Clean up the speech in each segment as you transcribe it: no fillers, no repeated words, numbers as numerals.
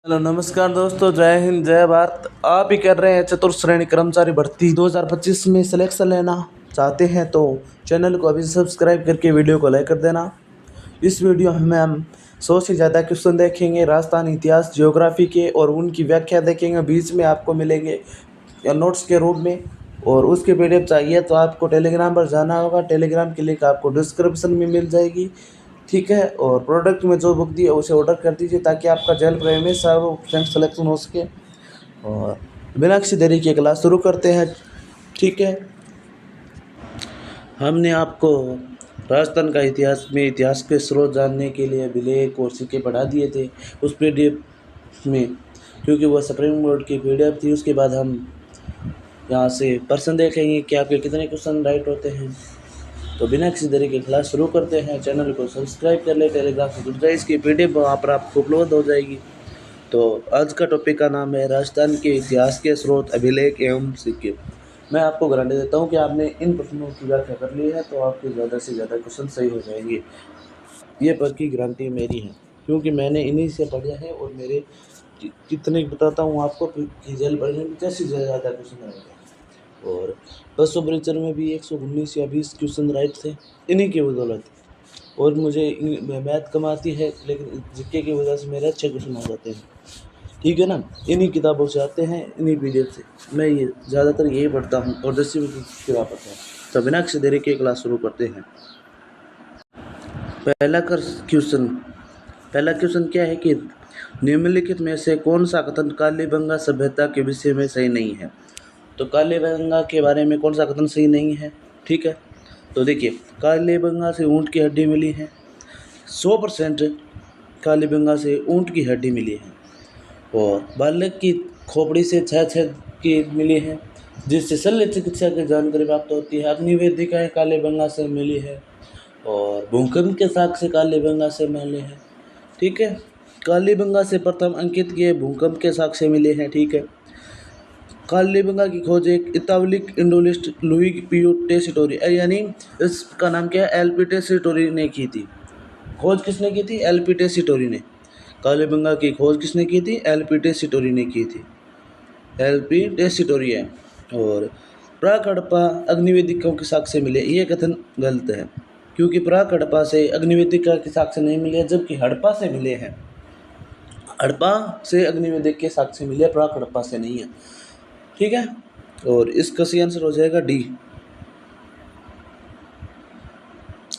Hello नमस्कार दोस्तों, जय हिंद जय भारत। आप ही कर रहे हैं चतुर्थ श्रेणी कर्मचारी भर्ती 2025 में सिलेक्शन लेना चाहते हैं तो चैनल को अभी सब्सक्राइब करके वीडियो को लाइक कर देना। इस वीडियो में हम 100 से ज़्यादा क्वेश्चन देखेंगे राजस्थान इतिहास ज्योग्राफी के, और उनकी व्याख्या देखेंगे। बीच में आपको मिलेंगे या नोट्स के रूप में, और उसके पीडीएफ चाहिए तो आपको टेलीग्राम पर जाना होगा। टेलीग्राम की लिंक आपको डिस्क्रिप्शन में मिल जाएगी, ठीक है। और प्रोडक्ट में जो बुक दी है उसे ऑर्डर कर दीजिए ताकि आपका जल्द में सब सिलेक्शन हो सके। और बिना किसी देरी के क्लास शुरू करते हैं, ठीक है। हमने आपको राजस्थान का इतिहास के स्रोत जानने के लिए अभिलेख और सिक्के पढ़ा दिए थे उस पीडीएफ में, क्योंकि वह सुप्रीम कोर्ट की पीडीएफ थी। उसके बाद हम यहाँ से प्रश्न देखेंगे कि आपके कितने क्वेश्चन राइट होते हैं। तो बिना किसी देरी के क्लास शुरू करते हैं। चैनल को सब्सक्राइब कर ले, टेलीग्राम से जुड़ जाए, इसकी पीडीएफ वहाँ पर आपको उपलब्ध हो जाएगी। तो आज का टॉपिक का नाम है राजस्थान के इतिहास के स्रोत, अभिलेख एवं सिक्के। मैं आपको गारंटी देता हूँ कि आपने इन प्रश्नों की व्याख्या कर ली है तो आपके ज़्यादा से ज़्यादा क्वेश्चन सही हो जाएंगे। ये पक्की गारंटी मेरी है, क्योंकि मैंने इन्हीं से पढ़ा है और मेरे कितने बताता हूँ आपको कि जेल पढ़ने में कैसे ज़्यादा क्वेश्चन आएगा। और 200 परीक्षण में भी 119 या 20 क्वेश्चन राइट थे इन्हीं की बदौलत। और मुझे मैथ कम आती है, लेकिन जीके की वजह से मेरे अच्छे क्वेश्चन हो जाते हैं, ठीक है ना। इन्हीं किताबों से आते हैं, इन्हीं पीडीएफ से। मैं ये ज़्यादातर यही पढ़ता हूँ और 10वीं की किताब पढ़ता हूँ। तो बिना किसी देरी के क्लास शुरू करते हैं। पहला क्वेश्चन क्या है कि निम्नलिखित में से कौन सा कथन कालीबंगा सभ्यता के विषय में सही नहीं है। तो कालीबंगा के बारे में कौन सा कथन सही नहीं है, ठीक है। तो देखिए, कालीबंगा से ऊँट की हड्डी मिली है, 100% कालीबंगा से ऊँट की हड्डी मिली है। और बालक की खोपड़ी से 6 की मिली है, जिससे शल्य चिकित्सा की जानकारी प्राप्त होती है। अग्निवेदिकाएँ कालीबंगा से मिली है, और भूकंप के साक्ष्य कालीबंगा से मिले हैं, ठीक है। कालीबंगा से प्रथम अंकित किए भूकंप के साक्ष्य मिले हैं, ठीक है। कालीबंगा की खोज एक इतावलिक इंडोलिस्ट लुई पियो टेसिटोरी, यानी इसका नाम क्या है, एलपी टेसिटोरी ने की थी। खोज किसने की थी? एलपी टेसिटोरी ने। कालीबंगा की खोज किसने की थी? एलपी टेसिटोरी ने की थी। एलपी टेसिटोरी है। और प्राक हड़प्पा अग्निवेदिकाओं के साक्ष्य मिले, ये कथन गलत है, क्योंकि प्राक हड़प्पा से अग्निवेदिका के साक्ष्य नहीं मिले, जबकि हड़प्पा से मिले हैं। हड़प्पा से अग्निवेदिक के साक्ष्य मिले, प्राक हड़प्पा से नहीं है, ठीक है। और इसका सही आंसर हो जाएगा डी।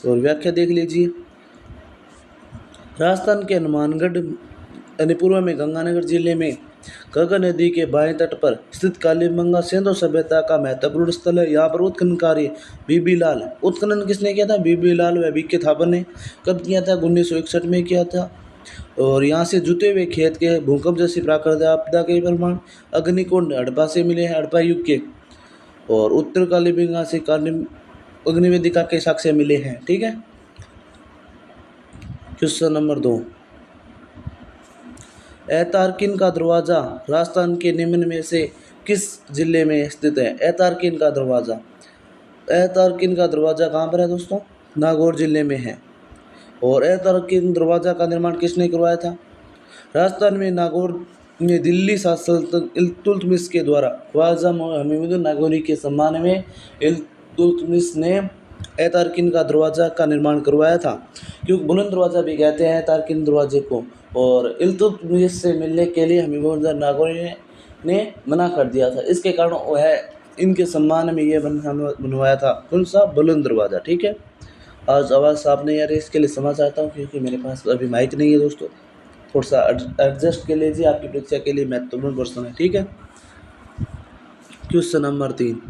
और व्याख्या देख लीजिए। राजस्थान के हनुमानगढ़ यानी पूर्व में गंगानगर जिले में घग्गर नदी के बाएं तट पर स्थित कालीबंगा सिंधु सभ्यता का महत्वपूर्ण स्थल है। यहाँ पर उत्खनन कार्य बीबी लाल, उत्खनन किसने किया था? बीबी लाल व बीके थापर ने कब किया था? 1961 में किया था। और यहाँ से जुते हुए खेत के भूकंप जैसी प्राकृतिक आपदा के प्रमाण अग्निकुंड हड़प्पा से मिले हैं, हड़प्पा युग के। और उत्तर कालीबंगा से अग्निवेदिका के साक्ष्य मिले हैं, ठीक है। क्वेश्चन नंबर 2, ऐतारकिन का दरवाज़ा राजस्थान के निम्न में से किस जिले में स्थित है? ऐतारकिन का दरवाज़ा, ऐतारकिन का दरवाज़ा कहाँ पर है दोस्तों? नागौर जिले में है। और ऐतारकिन दरवाज़ा का निर्माण किसने करवाया था? राजस्थान में नागौर में दिल्ली शासक इल्तुतमिश के द्वारा ख्वाजा हमीदुद्दीन नागौरी के सम्मान में इल्तुतमिश ने ऐतारकिन का दरवाज़ा का निर्माण करवाया था, क्योंकि बुलंद दरवाज़ा भी कहते हैं ऐतारकिन दरवाजे को। और इल्तुतमिश से मिलने के लिए हमीदुद्दीन नागौरी ने मना कर दिया था, इसके कारण वह इनके सम्मान में ये बनवाया था। कौन सा? बुलंद दरवाज़ा, ठीक है। आज आवाज़ साफ नहीं आ रही, इसके लिए क्षमा चाहता हूँ, क्योंकि मेरे पास अभी माइक नहीं है दोस्तों। थोड़ा सा एडजस्ट कर लीजिए, आपकी परीक्षा के लिए महत्वपूर्ण प्रश्न है, ठीक है। क्वेश्चन नंबर 3,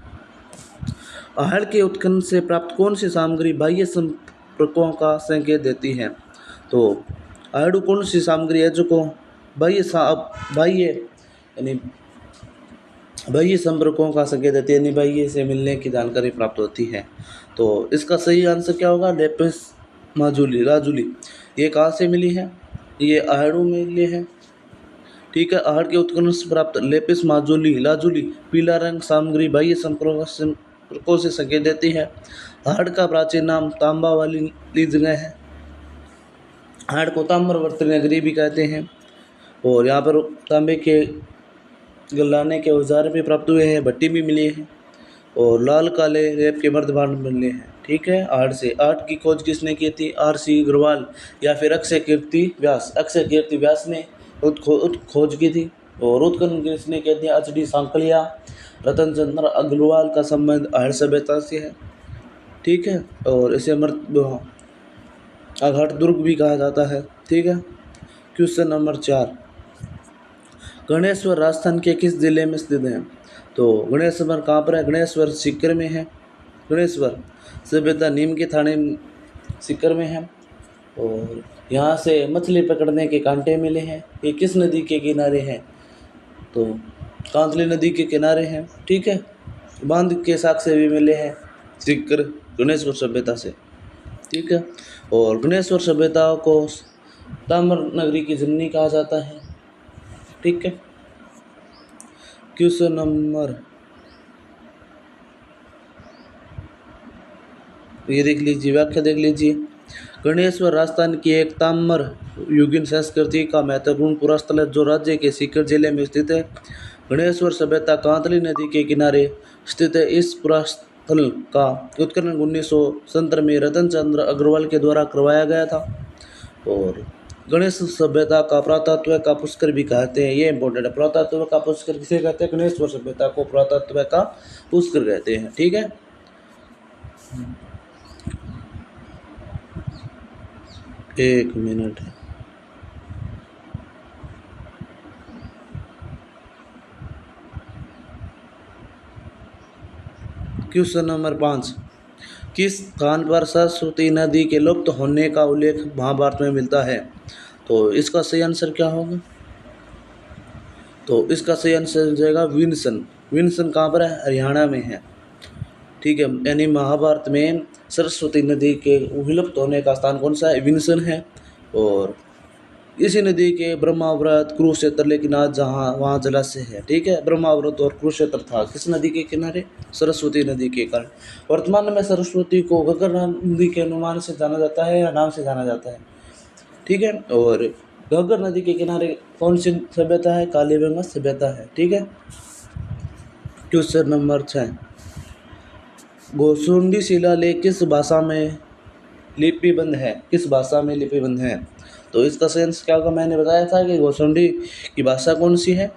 आहड़ के उत्खनन से प्राप्त कौन सी सामग्री बाह्य संपर्कों का संकेत देती है? तो आहड़ कौन सी सामग्री है जो को बाह्य संपर्कों का संकेत देती है, यानी बाह्य से मिलने की जानकारी प्राप्त होती है। तो इसका सही आंसर क्या होगा? Lapis lazuli. ये कहाँ से मिली है? ये आहड़ों में मिली है, ठीक है। आहड़ के उत्खनन से प्राप्त लेपिस लाजुली पीला रंग सामग्री बाह्य संपर्कों से संकेत देती है। आहड़ का प्राचीन नाम तांबा वाली जगह है। आहड़ को ताम्रवर्ती नगरी भी कहते हैं। और यहाँ पर तांबे के गलाने के औजार भी प्राप्त हुए हैं, भट्टी भी मिली है और लाल काले रेत के मर्दबान मिले हैं। ठीक है, आर्ट की खोज किसने की थी? RC अग्रवाल या फिर अक्षय कीर्ति व्यास। अक्षय कीर्ति व्यास ने खोज की थी। और उत्खनन किसने किया था? HD सांकलिया। रतन चंद्र अग्रवाल का संबंध आर्य सभ्यता से है। ठीक है, और इसे आघाट दुर्ग भी कहा जाता है। ठीक है, क्वेश्चन नंबर 4, गणेश्वर राजस्थान के किस जिले में स्थित है? तो गणेश्वर कहाँ पर है? गणेश्वर सीकर में है। गणेश्वर सभ्यता नीम के थाने सीकर में है। और यहाँ से मछली पकड़ने के कांटे मिले हैं। ये किस नदी के किनारे हैं? तो कांतली नदी के किनारे हैं। ठीक है, बांध के साक्ष्य भी मिले हैं सीकर गणेश्वर सभ्यता से। ठीक है, और गणेश्वर सभ्यता को ताम्र नगरी की जननी कहा जाता है। ठीक है, क्वेश्चन नंबर, ये देख लीजिए, व्याख्या देख लीजिए। गणेश्वर राजस्थान की एक ताम्र युगीन संस्कृति का महत्वपूर्ण पुरास्थल है जो राज्य के सीकर जिले में स्थित है। गणेश्वर सभ्यता कांतली नदी के किनारे स्थित है। इस पुरास्थल का उत्खनन 1970 में रतन चंद्र अग्रवाल के द्वारा करवाया गया था। और गणेश सभ्यता का पुरातत्व का पुष्कर भी कहते हैं। ये इंपॉर्टेंट है। पुरातत्व का पुष्कर किसे कहते हैं? गणेश्वर सभ्यता को पुरातत्व का पुष्कर कहते हैं। ठीक है, एक मिनट। क्वेश्चन नंबर 5, किस स्थान पर सरस्वती नदी के लुप्त होने का उल्लेख महाभारत में मिलता है? तो इसका सही आंसर क्या होगा? तो इसका सही आंसर हो जाएगा विंसन। विंसन कहाँ पर है? हरियाणा में है। ठीक है, यानी महाभारत में सरस्वती नदी के विलुप्त होने का स्थान कौन सा है? विंसन है। और इसी नदी के ब्रह्माव्रत, कुरुक्षेत्र, लेकिन आज जहाँ वहाँ जलाशय है। ठीक है, ब्रह्माव्रत और कुरुक्षेत्र था किस नदी के किनारे? सरस्वती नदी के कारण। वर्तमान में सरस्वती को घग्गर नदी के अनुमान से जाना जाता है या नाम से जाना जाता है। ठीक है, और घग्गर नदी के किनारे कौन सी सभ्यता है? कालीबंगा सभ्यता है। ठीक है, क्वेश्चन नंबर 6, गोसुंडी शिलालेख किस भाषा में लिपिबद्ध है? किस भाषा में लिपिबद्ध है? तो इसका सेंस क्या होगा? मैंने बताया था कि गोसुंडी की भाषा कौन सी है?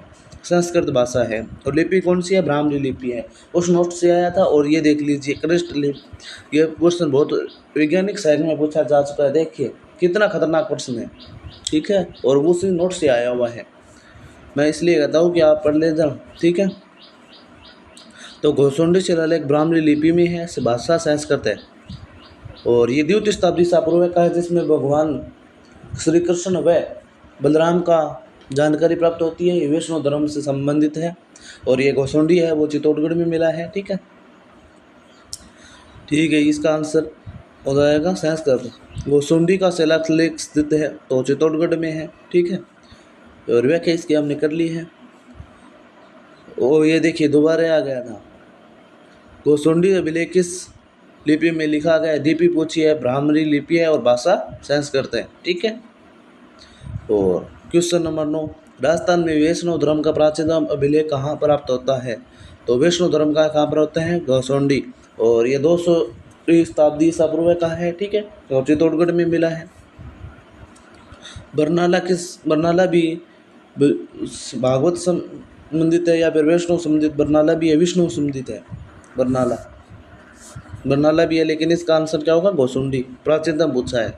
संस्कृत भाषा है। और लिपि कौन सी है? ब्राह्मणी लिपि है। उस नोट से आया था। और ये देख लीजिए कनिष्ठ लिपि। ये क्वेश्चन बहुत वैज्ञानिक साइड में पूछा जा चुका है। देखिए कितना खतरनाक प्रश्न है। ठीक है, और वो उसी नोट से आया हुआ है। मैं इसलिए कहता हूँ कि आप पढ़ ले जाओ। ठीक है, तो गोसुंडी शिलालेख ब्राह्मणी लिपि में है। भाषा संस्कृत है। और ये द्वितीय शताब्दी ईसा पूर्व का है, जिसमें भगवान श्री कृष्ण व बलराम का जानकारी प्राप्त होती है। ये वैष्णव धर्म से संबंधित है। और ये गोसुंडी है वो चित्तौड़गढ़ में मिला है। ठीक है, ठीक है, इसका आंसर हो जाएगा संस्कृत। गोसुंडी का शिलालेख स्थित है तो चित्तौड़गढ़ में है। ठीक है, और व्याख्या इसकी हमने कर ली है। और ये देखिए दोबारा आ गया था। गोसुंडी अभिलेख किस लिपि में लिखा गया है? लिपि पूछी है, ब्राह्मणी लिपि है और भाषा संस्कृत है। ठीक है, और क्वेश्चन नंबर 9, राजस्थान में वैष्णव धर्म का प्राचीनतम अभिलेख कहाँ प्राप्त होता है? तो वैष्णव धर्म का कहाँ पर होता है? गोसुंडी। और ये 200वीं शताब्दी ईसा पूर्व का है। ठीक है, और चित्तौड़गढ़ में मिला है। बरनाला भी भागवत संबंधित है या फिर वैष्णव संबंधित? बरनाला भी है, विष्णु संबंधित है। बरनाला भी है, लेकिन इसका आंसर क्या होगा? गोसुंडी प्राचीनतम पूछा है।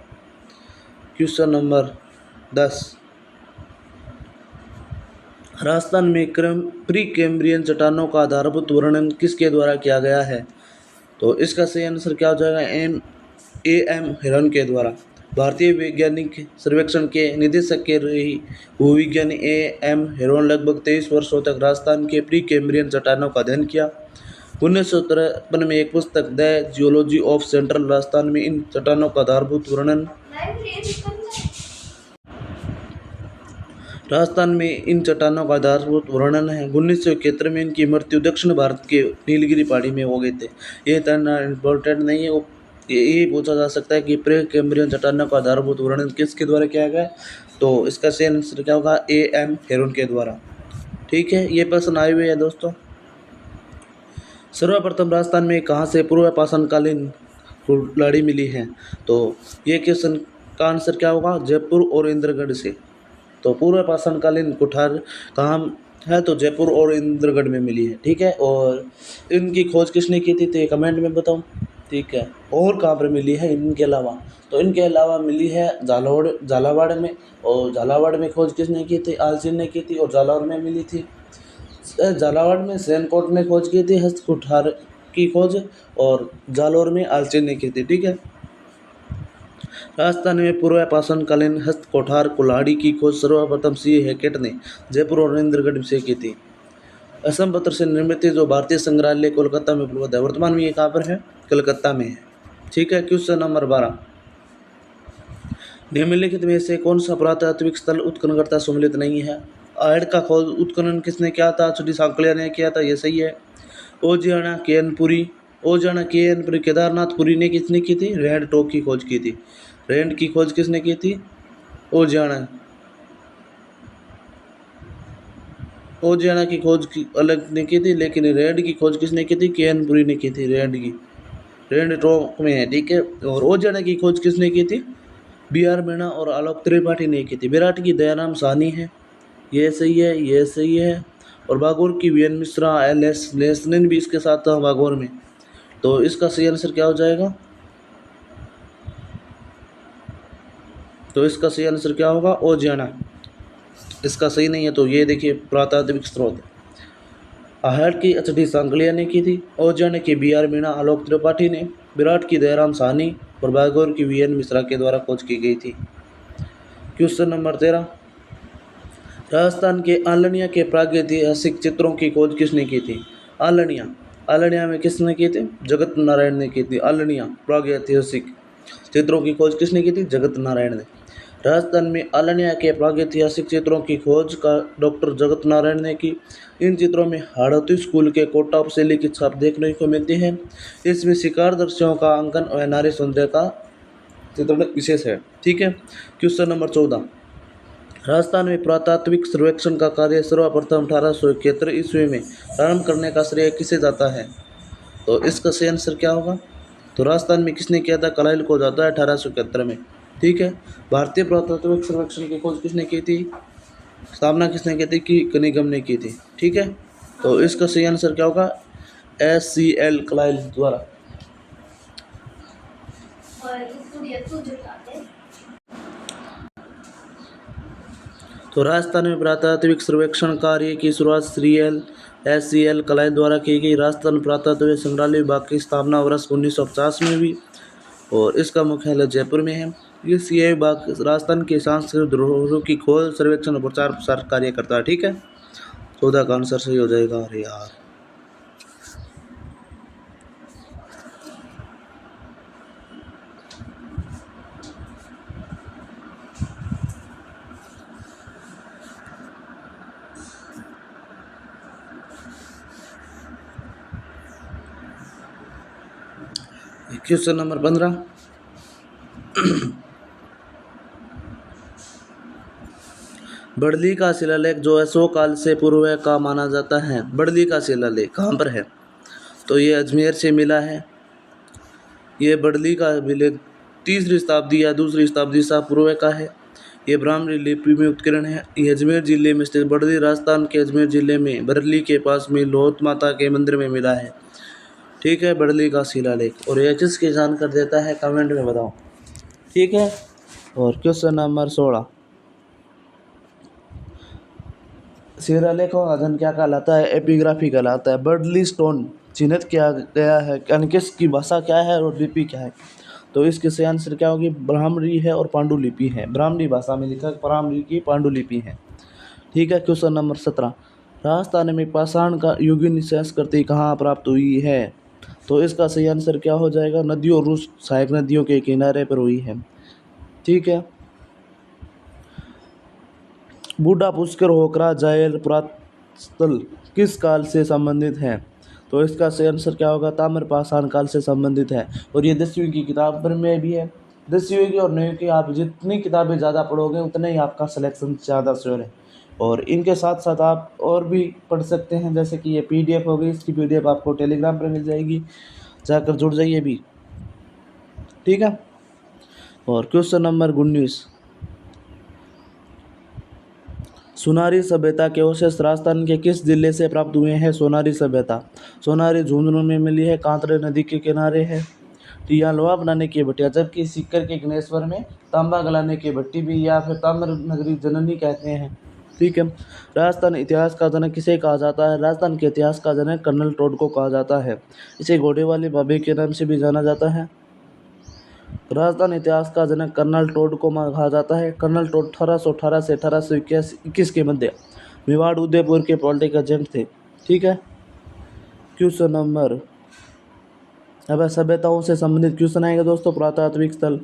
क्वेश्चन नंबर 10, राजस्थान में प्री कैम्ब्रियन चट्टानों का आधारभूत वर्णन किसके द्वारा किया गया है? तो इसका सही आंसर क्या हो जाएगा? AM हिरन के द्वारा। भारतीय वैज्ञानिक सर्वेक्षण के निदेशक के रही भूविज्ञानी AM हिरन लगभग 23 वर्षों तक राजस्थान के प्री कैम्ब्रियन चट्टानों का अध्ययन किया। 1953 में एक पुस्तक the geology of central Rajasthan में इन चट्टानों का आधारभूत वर्णन है। 1971 में इनकी मृत्यु दक्षिण भारत के नीलगिरी पहाड़ी में हो गए थे। ये इतना इम्पोर्टेंट नहीं है। यही पूछा जा सकता है कि प्री कैम्ब्रियन चट्टानों का आधारभूत वर्णन किसके द्वारा किया गया? तो इसका सही आंसर क्या होगा, ए एम हेरोन के द्वारा। ठीक है, ये प्रश्न आए हुए हैं दोस्तों। सर्वप्रथम राजस्थान में कहाँ से पूर्व पाषाणकालीन कुल्हाड़ी मिली है? तो ये क्वेश्चन का आंसर क्या होगा, जयपुर और इंद्रगढ़ से। तो पूर्व पाषाणकालीन कुठार कहाँ है? तो जयपुर और इंद्रगढ़ में मिली है। ठीक है, और इनकी खोज किसने की थी? तो ये कमेंट में बताओ। ठीक है, और कहाँ पर मिली है इनके अलावा? तो इनके अलावा मिली है झालावाड़ में। और झालावाड़ में खोज किसने की थी? आलसी ने की थी। और झालावाड़ में मिली थी, झालावाड़ में सैनकोट ने खोज की थी हस्त कुठार की खोज, और जालौर में आलसी ने की थी। ठीक है, राजस्थान में पूर्व पाषाणकालीन हस्त कोठार कुल्हाड़ी की खोज सर्वप्रथम सी हैकेट ने जयपुर और इंद्रगढ़ से की थी। असम पत्र से निर्मित जो भारतीय संग्रहालय कोलकाता में उपलब्ध है, वर्तमान में ये कहाँ पर है? कलकत्ता में है। ठीक है, क्वेश्चन नंबर 12, निम्नलिखित में से कौन सा पुरातात्विक स्थल उत्खननकर्ता सम्मिलित नहीं है? आहड़ का खोज उत्खनन किसने किया था? छुटी सांकलिया ने किया था, ये सही है। ओजियाना केएनपुरी केदारनाथपुरी ने किसने की थी? रेड टॉक की खोज की थी। रेंड की खोज किसने की थी? ओजियाना की खोज की अलग ने की थी, लेकिन रेड की खोज किसने की थी? केएनपुरी ने की थी। रेंड टॉक में है। ठीक है, और ओजियाना की खोज किसने की थी? बी आर मीणा और आलोक त्रिपाठी ने की थी। विराट की दयाराम साहनी है, ये सही है, ये सही है। और बागोर की वीएन मिश्रा एल एस लेसनिन भी इसके साथ था बागोर में। तो इसका सही आंसर क्या हो जाएगा? तो इसका सही आंसर क्या होगा? ओजियाना। इसका सही नहीं है, तो ये देखिए पुरातात्विक स्रोत, आहड़ की एचडी सांकलिया ने की थी, ओजियाना की बी आर मीणा आलोक त्रिपाठी ने, विराट की दयाराम साहनी और बागोर की वीएन मिश्रा के द्वारा खोज की गई थी। क्वेश्चन नंबर 13, राजस्थान के आलनिया के प्रागैतिहासिक चित्रों की खोज किसने की थी? आलनिया में किसने की थी? जगत नारायण ने की थी। आलनिया प्रागैतिहासिक चित्रों की खोज किसने की थी? जगत नारायण ने। राजस्थान में आलनिया के प्रागैतिहासिक चित्रों की खोज का डॉक्टर जगत नारायण ने की। इन चित्रों में हाड़ौती स्कूल के कोटा शैली की छाप देखने को मिलती है। इसमें शिकार दृश्यों का अंकन और नारी सौंदर्य का चित्रण विशेष है। ठीक है, क्वेश्चन नंबर 14, राजस्थान में पुरातात्विक सर्वेक्षण का कार्य सर्वप्रथम 1871 ईस्वी में प्रारंभ करने का श्रेय किसे जाता है? तो इसका सही आंसर क्या होगा? तो राजस्थान में किसने किया था? कलाइल को जाता है 1871 में। ठीक है, भारतीय पुरातात्विक सर्वेक्षण की खोज किसने की थी? स्थापना किसने की थी? कि कनिगम ने की थी। ठीक है, तो इसका सही आंसर क्या होगा? SCL कलाइल द्वारा। तो राजस्थान में पुरातात्विक सर्वेक्षण कार्य की शुरुआत SCL कलाइल द्वारा की गई। राजस्थान पुरातात्विक संग्रहालय विभाग की स्थापना वर्ष 1950 में हुई और इसका मुख्यालय जयपुर में है। ये CA विभाग राजस्थान के सांस्कृतिक धरोहरों की खोज, सर्वेक्षण और प्रचार प्रसार कार्य करता है। ठीक है, 14 का आंसर सही हो जाएगा। अरे यार, क्वेश्चन नंबर 15, बड़ली का शिलालेख जो अशोक काल से पूर्व का माना जाता है, बड़ली का शिलालेख कहाँ पर है? तो ये अजमेर से मिला है। ये बड़ली का अभिलेख 3री शताब्दी या 2री शताब्दी सा पूर्व का है। ये ब्राह्मणी लिपि में उत्कीर्ण है। ये अजमेर जिले में स्थित बड़ली राजस्थान के अजमेर जिले में बरली के पास में लोहत माता के मंदिर में मिला है। ठीक है, बड़ली का शिलालेख। और ये किसकी जानकारी देता है? कमेंट में बताओ। ठीक है, और क्वेश्चन नंबर 16, शिलालेख का अध्ययन क्या कहलाता है? एपिग्राफी कहलाता है। बर्डली स्टोन चिन्हित किया गया है, यानी किसकी भाषा क्या है और लिपि क्या है? तो इसके सही आंसर क्या होगी? ब्राह्मणी है और पांडुलिपि है। ब्राह्मणी भाषा में लिखा ब्राह्मणी की पांडुलिपि है। ठीक है, क्वेश्चन नंबर 17, राजस्थान में पाषाण का युगीन संस्कृति कहाँ प्राप्त हुई है? तो इसका सही आंसर क्या हो जाएगा? नदियों, रूस सहायक नदियों के किनारे पर हुई है। ठीक है, बूढ़ा पुष्कर होकरा जायल पुरातस्थल किस काल से संबंधित है? तो इसका सही आंसर क्या होगा? ताम्रपाषाण काल से संबंधित है। और ये 10वीं की किताब पर में भी है। 10वीं की और 9वीं की आप जितनी किताबें ज़्यादा पढ़ोगे उतना ही आपका सिलेक्शन ज़्यादा श्योर है। और इनके साथ साथ आप और भी पढ़ सकते हैं, जैसे कि ये PDF हो गई, इसकी PDF आपको टेलीग्राम पर मिल जाएगी, जाकर जुड़ जाइए भी, ठीक है। और क्वेश्चन नंबर 19, सोनारी सभ्यता के अवशेष राजस्थान के किस जिले से प्राप्त हुए हैं? सोनारी सभ्यता सोनारी झुंझुनू में मिली है, कांकरे नदी के किनारे है, तो यहाँ लोहा बनाने की भट्टियाँ, जबकि सीकर के गणेश्वर में तांबा गलाने की भट्टी भी, या फिर ताम्र नगरी जननी कहते हैं, ठीक है। राजस्थान इतिहास का जनक किसे कहा जाता है? राजस्थान के इतिहास का जनक कर्नल टोड को कहा जाता है। इसे घोड़े वाले बाबे के नाम से भी जाना जाता है। राजस्थान इतिहास का जनक कर्नल टोड को कहा जाता है। कर्नल टोड 1818 से 1821 के मध्य मेवाड़ उदयपुर के पॉलिटिकल एजेंट थे, ठीक है। क्वेश्चन नंबर, अब सभ्यताओं से संबंधित क्वेश्चन आएंगे दोस्तों, पुरातात्विक स्थल,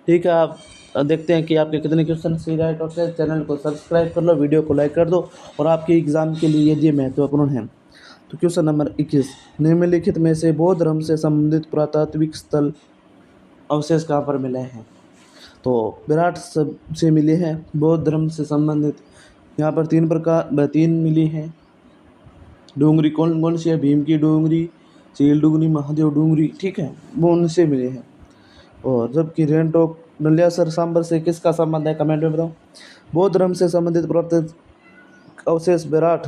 ठीक है। आप देखते हैं कि आपके कितने क्वेश्चन सही राइट होते हैं। चैनल को सब्सक्राइब कर लो, वीडियो को लाइक कर दो, और आपके एग्जाम के लिए ये महत्वपूर्ण है। तो क्वेश्चन नंबर 21, निम्नलिखित में से बौद्ध धर्म से संबंधित पुरातात्विक स्थल अवशेष कहाँ पर मिले हैं? तो विराट से मिले हैं बौद्ध धर्म से संबंधित। यहाँ पर 3 मिली हैं डूंगरी, कौन कौन सी है? भीम की डूंगरी, चील डूंगरी, महादेव डूंगरी, ठीक है, वो उनसे मिले हैं। और जबकि रेंटोक नलियासर सांबर से किसका संबंध है? कमेंट में बताओ। बौद्ध धर्म से संबंधित प्राप्त अवशेष विराट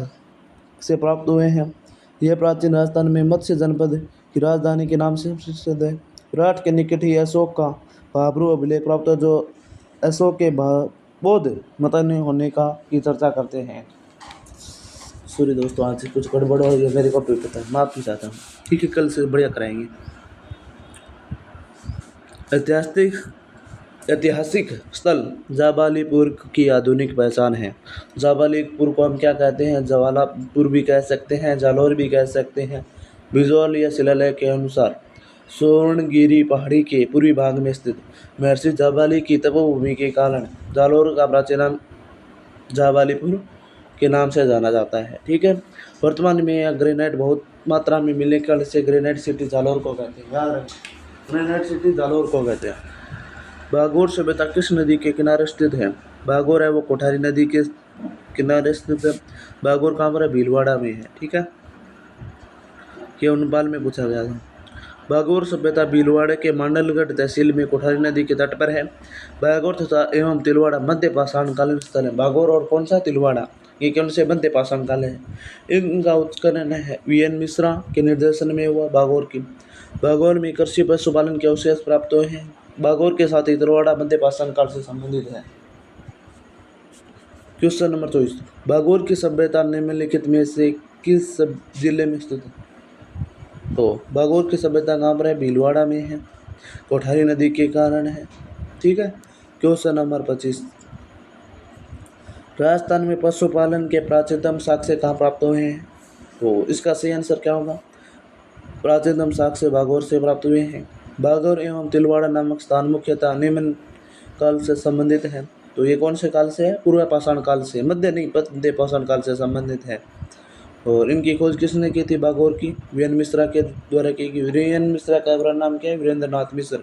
से प्राप्त हुए हैं। यह प्राचीन राजस्थान में मत्स्य जनपद की राजधानी के नाम से प्रसिद्ध है। विराट के निकट ही अशोक का भाब्रू अभिलेख प्राप्त है, जो अशोक के बौद्ध मत होने का की चर्चा करते हैं। सॉरी दोस्तों, आज से कुछ गड़बड़ हो गया, मेरे को भी पता है, माफ़ी चाहता हूँ, ठीक है, कल से बढ़िया कराएंगे। ऐतिहासिक स्थल जाबालीपुर की आधुनिक पहचान है। जाबालीपुर को हम क्या कहते हैं? जवालापुर भी कह सकते हैं, जालौर भी कह सकते हैं। बिजौल या शिलालेख के अनुसार स्वर्णगिरी पहाड़ी के पूर्वी भाग में स्थित महर्षि जाबाली की तपोभूमि के कारण जालौर का प्राचीन नाम जाबालीपुर के नाम से जाना जाता है, ठीक है। वर्तमान में यह ग्रेनाइट बहुत मात्रा में मिलने के कारण से ग्रेनाइट सिटी जालौर को कहते हैं। याद रखें, ग्रेनाइट सिटी जालौर को कहते हैं। बागोर सभ्यता किस नदी के किनारे स्थित है? बागोर है वो कोठारी नदी के किनारे स्थित है। बागोर कहाँ पर है? भीलवाड़ा में है, ठीक है, ये उनपाल में पूछा गया था। बागोर सभ्यता भीलवाड़ा के मांडलगढ़ तहसील में कोठारी नदी के तट पर है। बागोर तथा एवं तिलवाड़ा मध्य पाषाण कालीन स्थल है। बागोर और कौन सा? तिलवाड़ा, ये कौन से? मध्य पाषाण काल है। इनका उत्खनन है VN मिश्रा के निर्देशन में हुआ। बागोर में कृषि पशुपालन के अवशेष प्राप्त हुए हैं। बागोर के साथ ही तिलवाड़ा मध्य पाषाण काल से संबंधित है। क्वेश्चन नंबर 24, बागोर की सभ्यता निम्नलिखित में से किस जिले में स्थित है? तो बागोर की सभ्यता कहाँ पर है? भीलवाड़ा में है, कोठारी नदी के कारण है, ठीक है। क्वेश्चन नंबर 25, राजस्थान में पशुपालन के प्राचीनतम साक्ष्य कहाँ प्राप्त हुए हैं? तो इसका सही आंसर क्या होगा? प्राचीनतम साक्ष्य बागोर से प्राप्त हुए हैं। बागोर एवं तिलवाड़ा नामक स्थान मुख्यतः निम्न काल से संबंधित है। तो ये कौन से काल से है? पूर्व पाषाण काल से, मध्य पाषाण काल से संबंधित है। और इनकी खोज किसने की थी? बागोर की VN मिश्रा के द्वारा की गई। VN मिश्रा का पूरा नाम क्या है? वीरेंद्रनाथ मिश्र,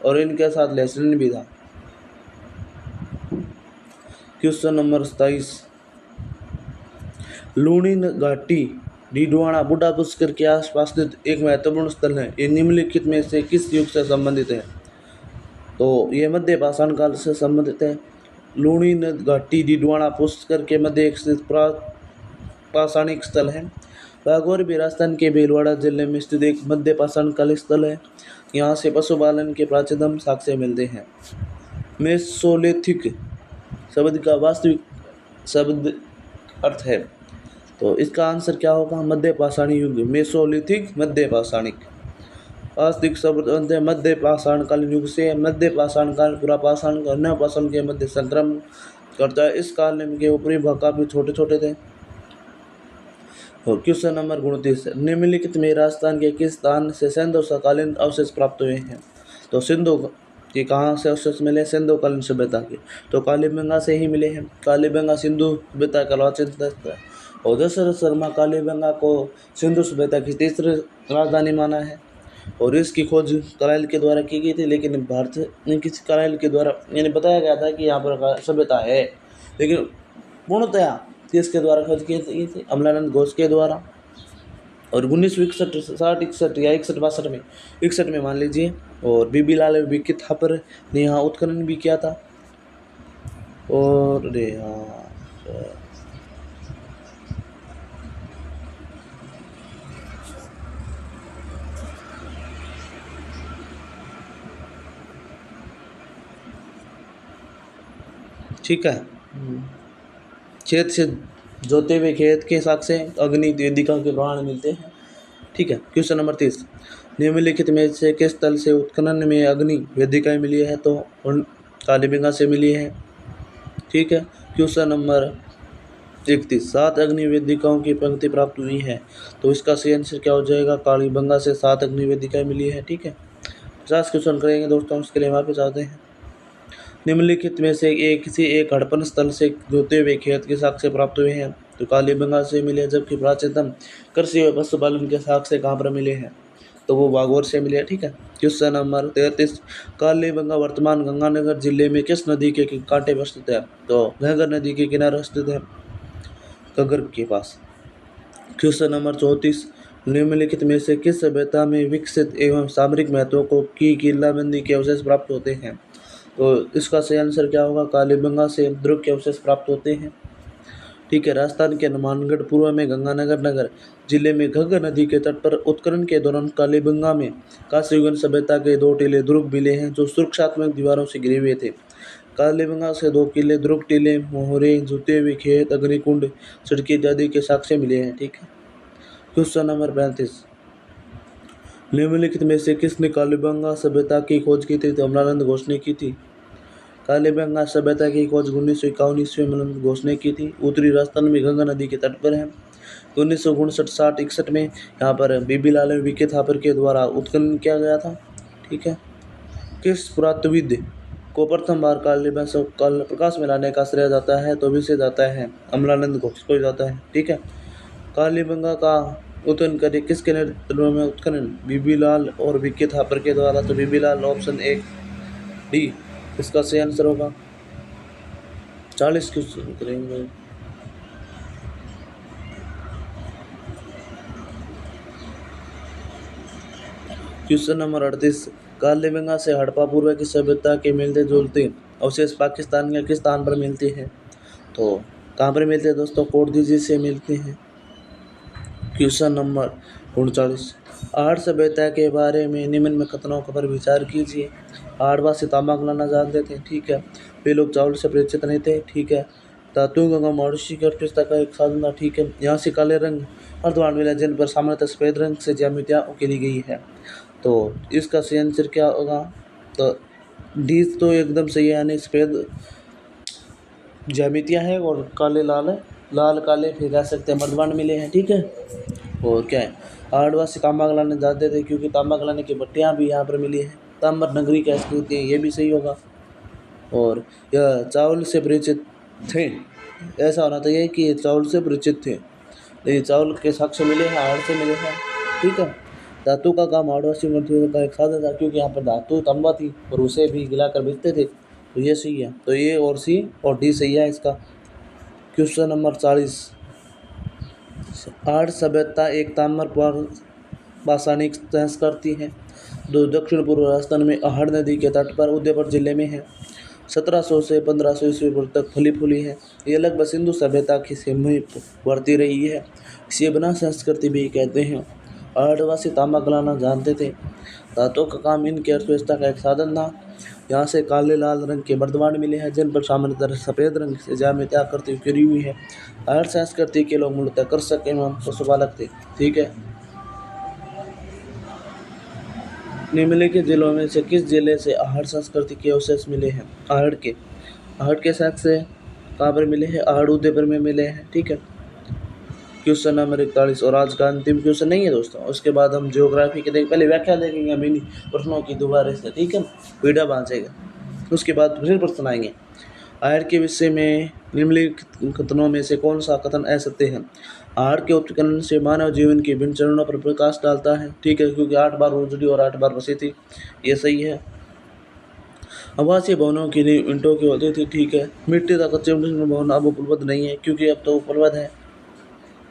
और इनके साथ लेस्लिन भी था। क्वेश्चन नंबर 27, लूणी घाटी डीडवाना बुढ़ा पुष्कर के आसपास स्थित एक महत्वपूर्ण स्थल है। ये निम्नलिखित में से किस युग से संबंधित है? तो ये मध्य पाषाण काल से संबंधित है। लूणी घाटी डीडवाना पुष्कर के मध्य एक स्थित पाषाणिक स्थल है। बागोर भी राजस्थान के भीलवाड़ा जिले में स्थित एक मध्य पाषाण कालीन स्थल है। यहाँ से पशुपालन के प्राचीनतम साक्ष्य मिलते हैं। मेसोलिथिक शब्द का वास्तविक शब्द अर्थ है, तो इसका आंसर क्या होगा? मध्य पाषाणी युग, मेसोलिथिक, मध्य पाषाणिक। वास्तविक शब्द अर्थ है मध्य पाषाण कालीन युग से। मध्य पाषाण काल पूरा पाषाण और नव पाषाण के मध्य संक्रमण करता है। इस काल के ऊपरी भाग काफी छोटे छोटे थे। और क्वेश्चन नंबर 29, निम्नलिखित में राजस्थान के किस स्थान से सिंधु कालीन अवशेष प्राप्त हुए हैं? तो सिंधु के कहाँ से अवशेष मिले? सिंधु कालीन सभ्यता के, तो कालीबंगा से ही मिले हैं। कालीबंगा सिंधु सभ्यता का प्राचीन है। और दशरथ शर्मा कालीबंगा को सिंधु सभ्यता की तीसरी राजधानी माना है। और इसकी खोज कराइल के द्वारा की गई थी, लेकिन भारत में किसी कराइल के द्वारा यानी बताया गया था कि यहाँ पर सभ्यता है, लेकिन पूर्णतया किसके द्वारा खोज की थी? अमलानंद घोष के द्वारा। और 1961 60 61 या 61 62 में 61 में मान लीजिए, और बीबी लाल विकी थापर ने यहाँ उत्खनन भी किया था। और अरे हाँ ठीक है, खेत से जोते हुए खेत के हिसाब से अग्नि वेदिका के प्रमाण मिलते हैं। ठीक है, क्वेश्चन नंबर 30, निम्नलिखित में से किस स्थल से उत्खनन में अग्नि वेदिकाएं मिली है? तो कालीबंगा से मिली है। ठीक है, क्वेश्चन नंबर 31, 7 अग्नि वेदिकाओं की पंक्ति प्राप्त हुई है, तो इसका सही आंसर क्या हो जाएगा? कालीबंगा से 7 अग्नि वेदिकाएं मिली है। ठीक है, 50 क्वेश्चन करेंगे दोस्तों, उसके लिए वापस आते हैं। निम्नलिखित में से किसी एक हड़प्पन स्थल से जोते हुए खेत के साक्ष्य प्राप्त हुए हैं, तो कालीबंगा से मिले, जबकि प्राचीनतम कृषि व पशुपालन के साक्ष्य कहाँ पर मिले हैं? तो वो बागौर से मिले। ठीक है, क्वेश्चन नंबर 33, कालीबंगा वर्तमान गंगानगर जिले में किस नदी के कांटे पर स्थित है? तो घग्गर नदी के किनारे स्थित है, घग्गर के पास। क्वेश्चन नंबर 34, निम्नलिखित में से किस सभ्यता में विकसित एवं सामरिक महत्व को की किलाबंदी के अवशेष प्राप्त होते हैं? तो इसका सही आंसर क्या होगा? कालीबंगा से ध्रुव के अवशेष प्राप्त होते हैं। ठीक है, राजस्थान के हनुमानगढ़ पूर्व में गंगानगर नगर जिले में घग्गर नदी के तट पर उत्खनन के दौरान कालीबंगा में कांस्ययुगीन सभ्यता के 2 टीले ध्रुव मिले हैं, जो सुरक्षात्मक दीवारों से घिरे हुए थे। कालीबंगा से 2 किले ध्रुव टीले, मोहरे, जुते हुए खेत, अग्निकुंड, सड़कें इत्यादि के साक्ष्य मिले हैं। ठीक है, क्वेश्चन नंबर 35, निम्नलिखित में से किसने कालीबंगा सभ्यता की खोज की थी? तो अमलानंद घोष ने की थी। कालीबंगा सभ्यता की खोज 1951 ईस्वी में अमलानंद घोष ने की थी। उत्तरी राजस्थान में गंगा नदी के तट पर है। तो 1959 60 61 में यहाँ पर बीबी लाल विकी थापर के द्वारा उत्खनन किया गया था। ठीक है, किस पुरातत्वविद को प्रथम बार कालीबंगा प्रकाश में लाने का श्रेय जाता है? तो विषय जाता है अमलानंद घोष को जाता है। ठीक है, कालीबंगा का उत्खनन करे किसके नेतृत्व में? उत्खनन बीबी लाल और विकी थापर के द्वारा। तो बीबी लाल, ऑप्शन 1 डी इसका सही आंसर होगा। 40 क्वेश्चन करेंगे। क्वेश्चन नंबर 38, कालीबंगा से हड़प्पा पूर्व की सभ्यता के मिलते जुलते अवशेष पाकिस्तान के किस स्थान पर मिलते हैं? तो कहाँ पर मिलते हैं दोस्तों? कोटदीजी से मिलते हैं। क्वेश्चन नंबर 39, आहड़ सभ्यता के बारे में निम्न में कथनों पर विचार कीजिए। आहड़वासी तांबा लाना जानते थे। ठीक है, वे लोग चावल से परिचित नहीं थे। ठीक है, धातु गंगा मनुष्य की अर्थव्यवस्था का एक साधन था। ठीक है, यहाँ से काले रंग अर्धवान मिला, जिन पर सामान्यतः सफेद रंग से ज्यामितियाँ उकेरी गई है। तो इसका सही आंसर क्या होगा? तो डी तो एकदम सही है, यानी सफेद ज्यामितियाँ है और काले लाल काले फिर कह सकते हैं मर्दवान मिले हैं। ठीक है, और क्या है, आहड़वासी तांबा गलाने जाते थे, क्योंकि तांबा गलाने की भट्टियाँ भी यहाँ पर मिली हैं। ताम्र नगरी कह सकते हैं, ये भी सही होगा। और यह चावल से परिचित थे, ऐसा होना चाहिए कि चावल से परिचित थे। ये चावल के साक्ष्य मिले हैं, आहड़ से मिले हैं। ठीक है, धातु का काम आहड़वासी मजदूरों का एक साधन था, क्योंकि यहाँ पर धातु तांबा थी और उसे भी गिलाकर बेचते थे। तो ये सही है, तो ये और सी और डी सही है इसका। क्वेश्चन नंबर 40, आहड़ सभ्यता एक ताम्र पर रासायनिक संस्कृति है, जो दक्षिण पूर्व राजस्थान में आहड़ नदी के तट पर उदयपुर जिले में है। 1700 से 1500 ईस्वी पूर्व तक फली फूली है। ये लगभग सिंधु सभ्यता की समीप बढ़ती रही है। इसे बना संस्कृति भी कहते हैं। आहड़वासी तांबा गलाना जानते थे। धातु का काम इनकी अर्थव्यवस्था का एक साधन था। यहाँ से काले लाल रंग के मर्दवान मिले हैं, जिन पर सामान्यतः सफ़ेद रंग से ज्यामिति आकृति करी हुई है। आहड़ संस्कृति के लोग मूलतः कृषक एवं पशुपालक थे। ठीक है, निम्नलिखित जिलों में से किस जिले से आहड़ संस्कृति के अवशेष मिले हैं? आहड़ के साक्ष्य कहाँ पर मिले हैं? आहड़ उदयपुर में मिले हैं। ठीक है, क्वेश्चन नंबर 41, और आज का अंतिम क्वेश्चन नहीं है दोस्तों, उसके बाद हम ज्योग्राफी के पहले व्याख्या देखेंगे हम इन प्रश्नों की दोबारा से। ठीक है, वीडियो बांधेगा, उसके बाद फिर प्रश्न आएंगे। आहार के विषय में निम्नलिखित कथनों में से कौन सा कथन असत्य है? आहार के उत्कीर्णन से मानव जीवन के विभिन्न चरणों पर प्रकाश डालता है। ठीक है, क्योंकि 8 बार उजड़ी और 8 बार बसी थी, ये सही है। आवासीय भवनों की नींव ईंटों की होती थी। ठीक है। मिट्टी का कच्चे भवन अब उपलब्ध नहीं है, क्योंकि अब तो उपलब्ध है।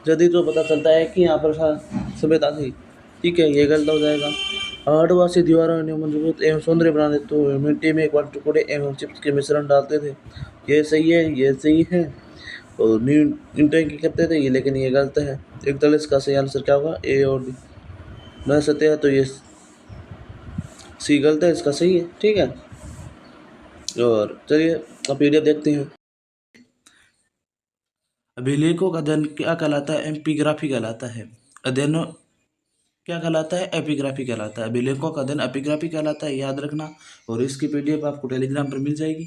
यदि तो पता चलता है कि यहाँ पर सभ्यता थी। ठीक है, ये गलत हो जाएगा। आदिवासी दीवारों ने मजबूत एवं सौंदर्य बनाने तो मिट्टी में एक बार टुकड़े एवं चिप्स के मिश्रण डालते थे, ये सही है, ये सही है। और नींव ईंटें की करते थे ये, लेकिन ये गलत है। 41 का सही आंसर क्या होगा? ए और डी। न सत्य है तो ये सी गलत है, इसका सही है। ठीक है, और चलिए अब पीडीएफ देखते हैं। अभिलेखों का अध्ययन क्या कहलाता है? एपिग्राफी कहलाता है। अध्ययन क्या कहलाता है? एपिग्राफी कहलाता है। अभिलेखों का अध्ययन एपिग्राफी कहलाता है, याद रखना। और इसकी पीडीएफ आपको टेलीग्राम पर मिल जाएगी।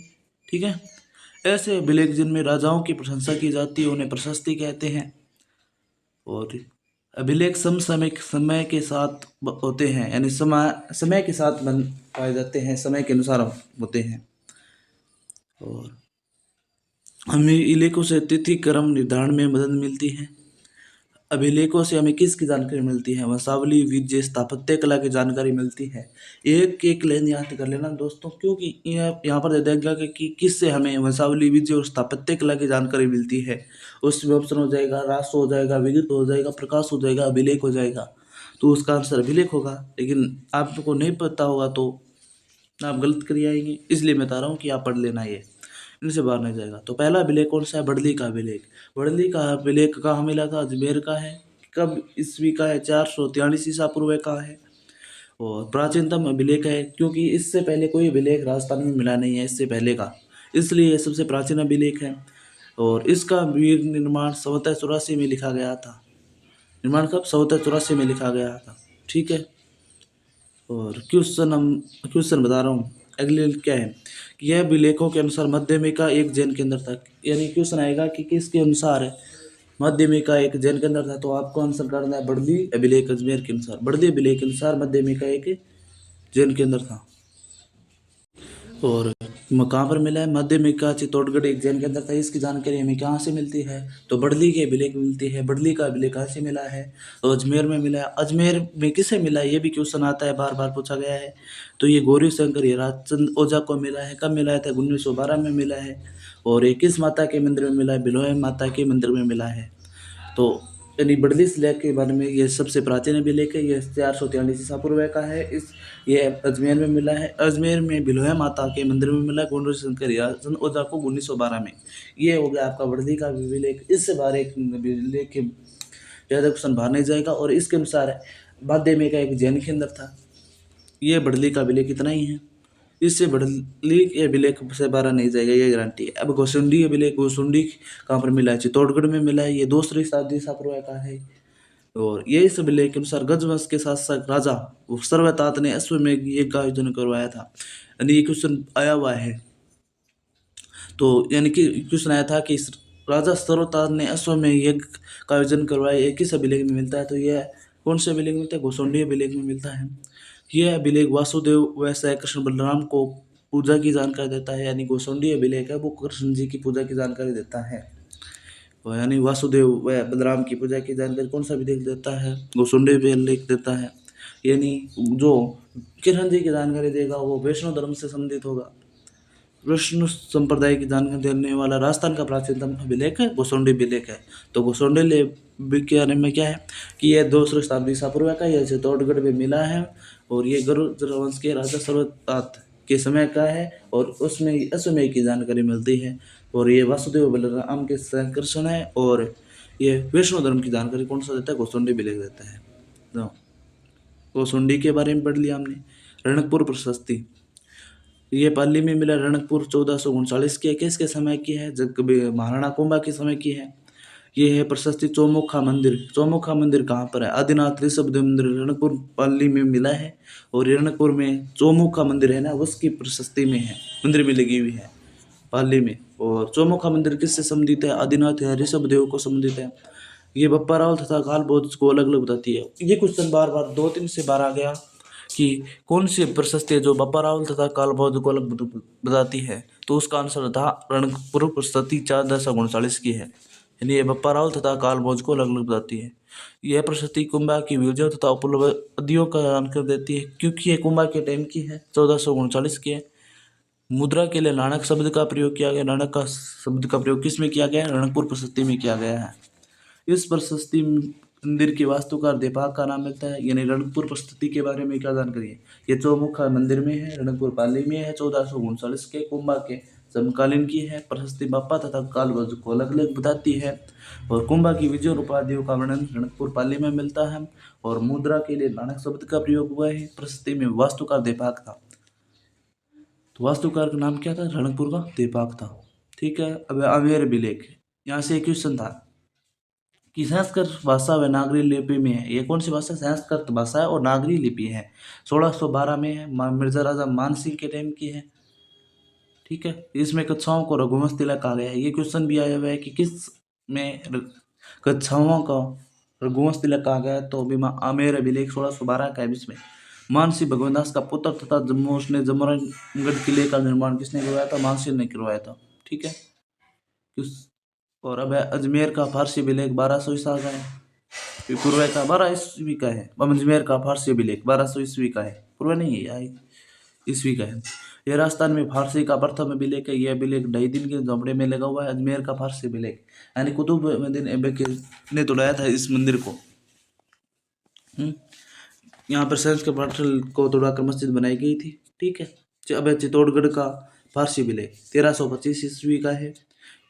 ठीक है। ऐसे अभिलेख जिनमें राजाओं की प्रशंसा की जाती है उन्हें प्रशस्ति कहते हैं। और अभिलेख समसामयिक समय के साथ होते हैं, यानी समय के साथ बन पाए जाते हैं, समय के अनुसार होते हैं। और हमें अभिलेखों से तिथि क्रम निर्धारण में मदद मिलती है। अभिलेखों से हमें किसकी जानकारी मिलती है? वंशावली, विजय, स्थापत्य कला की जानकारी मिलती है। एक एक लाइन याद कर लेना दोस्तों, क्योंकि यहाँ पर दे देगा कि किससे हमें वंशावली, विजय और स्थापत्य कला की जानकारी मिलती है। उसमें ऑप्शन हो जाएगा राष्ट्र हो जाएगा, विद्युत हो जाएगा, प्रकाश हो जाएगा, अभिलेख हो जाएगा। तो उसका आंसर अभिलेख होगा। लेकिन आपको नहीं पता होगा तो आप गलत कर आएंगे, इसलिए मैं बता रहा हूँ कि आप पढ़ लेना, ये इनसे बाहर नहीं जाएगा। तो पहला अभिलेख कौन सा है? बड़ली का अभिलेख। बड़ली का अभिलेख कहाँ मिला था? अजमेर का है। कब ईस्वी का है? 443 ईसा पूर्व का है। और प्राचीनतम अभिलेख है, क्योंकि इससे पहले कोई अभिलेख राजस्थान में मिला नहीं है इससे पहले का, इसलिए ये सबसे प्राचीन अभिलेख है। और इसका वीर निर्माण 1784 में लिखा गया था। निर्माण कब? 1784 में लिखा गया था। ठीक है। और क्वेश्चन बता रहा हूँ। अगले क्या है कि यह अभिलेखों के अनुसार मध्यमिका एक जैन केंद्र था। यानी क्वेश्चन आएगा कि किसके अनुसार है मध्यमिका एक जैन केंद्र था, तो आपको आंसर करना है बड़ली अभिलेख अजमेर के अनुसार। बड़ली अभिलेख के अनुसार मध्यमिका एक जैन केंद्र था। और कहाँ पर मिला है? मध्यमिका चित्तौड़गढ़ एक जैन केंद्र था। इसकी जानकारी हमें कहाँ से मिलती है? तो बड़ली के अभिलेख मिलती है। बड़ली का अभिलेख कहाँ से मिला है? तो अजमेर में मिला है। अजमेर में किसे मिला है? ये भी क्वेश्चन आता है, बार बार पूछा गया है। तो ये गौरी शंकर हीराचंद ओझा को मिला है। कब मिला था? 1912 में मिला है। और ये किस माता के मंदिर में मिला है? बिलोय माता के मंदिर में मिला है। तो यानी बड़ली शिलालेख के बारे में ये सबसे प्राचीन अभिलेख है। ये 443 ईसा पूर्व का है। ये अजमेर में मिला है। अजमेर में बिलोया माता के मंदिर में मिला है। गौरी शंकर हीराचंद ओझा को 1912 में। ये हो गया आपका बड़ली का अभिलेख। इससे बाहर एक अभिलेख के ज़्यादा क्वेश्चन बाहर नहीं जाएगा। और इसके अनुसार माध्यमिक का एक जैन केंद्र था। ये बड़ली का अभिलेख इतना ही है। इससे बड़ली के अभिलेख से बाहर नहीं जाएगा, ये गारंटी है। अब गोसुंडी अभिलेख, गोसुंडी कहाँ पर मिला है? चित्तौड़गढ़ में मिला है। ये 2 शताब्दी ईसा पूर्व का है। और ये इस अभिलेख के अनुसार गजवंश के शासक राजा सर्वतात ने अश्वमेध यज्ञ का आयोजन करवाया था। यानी ये क्वेश्चन आया हुआ है। तो यानी कि क्वेश्चन आया था कि राजा सर्वतात ने अश्वमेध यज्ञ का आयोजन करवाया, ये किस अभिलेख में मिलता है? तो यह कौन से अभिलेख में मिलता है? गोसुंडी अभिलेख में मिलता है। यह अभिलेख वासुदेव वैसे कृष्ण बलराम को पूजा की जानकारी देता है। यानी गोसुंडी अभिलेख है वो कृष्ण जी की पूजा की जानकारी देता है। यानी वासुदेव व बलराम की पूजा की जानकारी कौन सा अभिलेख देता है? गोसुंडी अभिलेख देता है। यानी जो कृष्ण जी की जानकारी देगा वो वैष्णव धर्म से संबंधित होगा। विष्णु संप्रदाय की जानकारी देने वाला राजस्थान का प्राचीनतम अभिलेख है गोसुंडी अभिलेख है। तो गोसुंडी के बारे में क्या है कि यह 2 शताब्दी ईसा पूर्व का, यह चित्तौड़गढ़ में मिला है। और ये गुर्जर वंश के राजा सर्वतात के समय का है। और उसमें अश्वमेध की जानकारी मिलती है। और ये वासुदेव बलराम के संकर्षण है। और ये वैष्णव धर्म की जानकारी कौन सा देता है? गोसुंडी अभिलेख देता है। तो गोसुंडी के बारे में पढ़ लिया हमने। रणकपुर प्रशस्ति, ये पाली में मिला। रणकपुर 1439 की है। किसके समय की है? जब महाराणा कुंभा के समय की है। ये है प्रशस्ति चौमुखा मंदिर। चौमुखा मंदिर कहाँ पर है? आदिनाथ ऋषभदेव मंदिर रणकपुर पाली में मिला है। और रणकपुर में चौमुखा मंदिर है ना, उसकी प्रशस्ति में है, मंदिर में लगी हुई है पाली में। और चौमुखा मंदिर किससे संबंधित है? आदिनाथ या ऋषभदेव को संबंधित है। ये बप्पा रावल तथा काल बोध को अलग अलग बताती है। ये क्वेश्चन बार बार 2-3 से बार आ गया, कि कौन सी प्रशस्ति है जो बप्पा रावल तथा काल बहादुर को अलग बताती है, तो उसका आंसर था रणकपुर प्रशस्ति 4/10/1939 की है। यानी ये बप्पा रावल तथा काल बहादुर को अलग अलग बताती है। यह प्रशस्ति कुंभा की विजयों तथा उपलब्धियों का जानकर देती है, क्योंकि ये कुंभा के टाइम की है, 1439 की है। मुद्रा के लिए नाणक शब्द का प्रयोग किया गया। नाणक का शब्द का प्रयोग किस में किया गया है? रणकपुर प्रशस्ति में किया गया है। इस प्रशस्ति मंदिर के वास्तुकार दीपक का नाम मिलता है। यानी रणकपुर प्रशस्ति के बारे में क्या जानकारी है? ये चौमुखा मंदिर में है, रणकपुर पाली में है, 1439 के कुंभा के समकालीन की है। प्रशस्ति बप्पा तथा काल बहादुर को अलग अलग बताती है और कुंभा की विजय और उपाधियों का वर्णन रणकपुर पाली में मिलता है। और मुद्रा के लिए नाणक शब्द का प्रयोग हुआ है। प्रशस्ति में वास्तुकार दीपक था। तो वास्तुकार का नाम क्या था? रणकपुर का दीपक था। ठीक है। अब अमेर अभिलेख, यहाँ से एक क्वेश्चन था कि संस्कृत भाषा व नागरी लिपि में है। ये कौन सी भाषा? संस्कृत भाषा है और नागरी लिपि है। 1612 में है। मिर्जा राजा मान सिंह के टाइम की है। ठीक है। इसमें कक्षाओं को रघुवंश तिलक कहा गया है। ये क्वेश्चन भी आया हुआ है कि किस में कक्षाओं का रघुवंश तिलक कहा गया है, तो भी आमेर अभिलेख 1612 का है। इसमें मानसिंह भगवनदास का पुत्र तथा जमोगढ़ किले का निर्माण किसने करवाया था? मानसिंह ने करवाया था। ठीक है। और अब है अजमेर का फारसी अभिलेख 1200 ईसा का है। पूर्व का 12 ईस्वी का है। अजमेर का फारसी अभिलेख 1200 ईस्वी का है। पूर्व नहीं है, ईस्वी का है। यह राजस्थान में फारसी का प्रथम अभिलेख है। यह अभिलेख 2.5 दिन के झोंपड़े में लगा हुआ है। अजमेर का फारसी अभिलेख, यानी कुतुबुद्दीन ऐबक ने तोड़ाया था इस मंदिर को। यहाँ पर संस्कृत के पाठल को तोड़ाकर मस्जिद बनाई गई थी। ठीक है। अब चित्तौड़गढ़ का फारसी अभिलेख 1325 ईस्वी का है।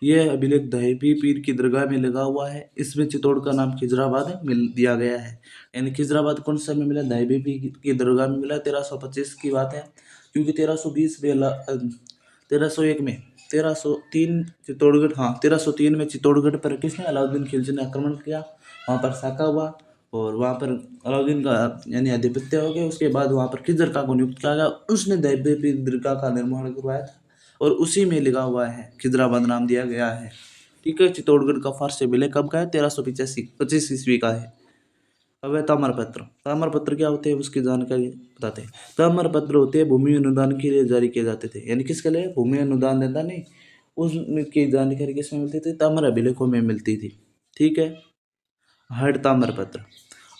यह अभिलेख दहेबी पीर की दरगाह में लगा हुआ है। इसमें चित्तौड़ का नाम खिजराबाद मिल दिया गया है। यानी खिजराबाद कौन सा में मिला? दहेबी पीर की दरगाह में मिला। 1325 की बात है, क्योंकि 1301 में 1303 चित्तौड़गढ़, हाँ 1303 में चित्तौड़गढ़ पर किसने? अलाउद्दीन खिलजी ने आक्रमण किया। वहाँ पर साका हुआ और वहाँ पर अलाउद्दीन का यानी आधिपत्य हो गया। उसके बाद वहाँ पर खिजर का को नियुक्त किया गया। उसने दहेबी पीर दरगाह का निर्माण करवाया था और उसी में लगा हुआ है, खिजराबाद नाम दिया गया है। ठीक है। चित्तौड़गढ़ का फारसी अभिलेख कब का है? 1325 ईस्वी का है। अब है ताम्रपत्र। ताम्रपत्र क्या होते हैं उसकी जानकारी बताते हैं। ताम्रपत्र होते हैं भूमि अनुदान के लिए जारी किए जाते थे। यानी किसके लिए? भूमि अनुदान देता नहीं, उसकी जानकारी किसमें मिलती थी? ताम्र अभिलेखों में मिलती थी। ठीक है। हठ ताम्रपत्र।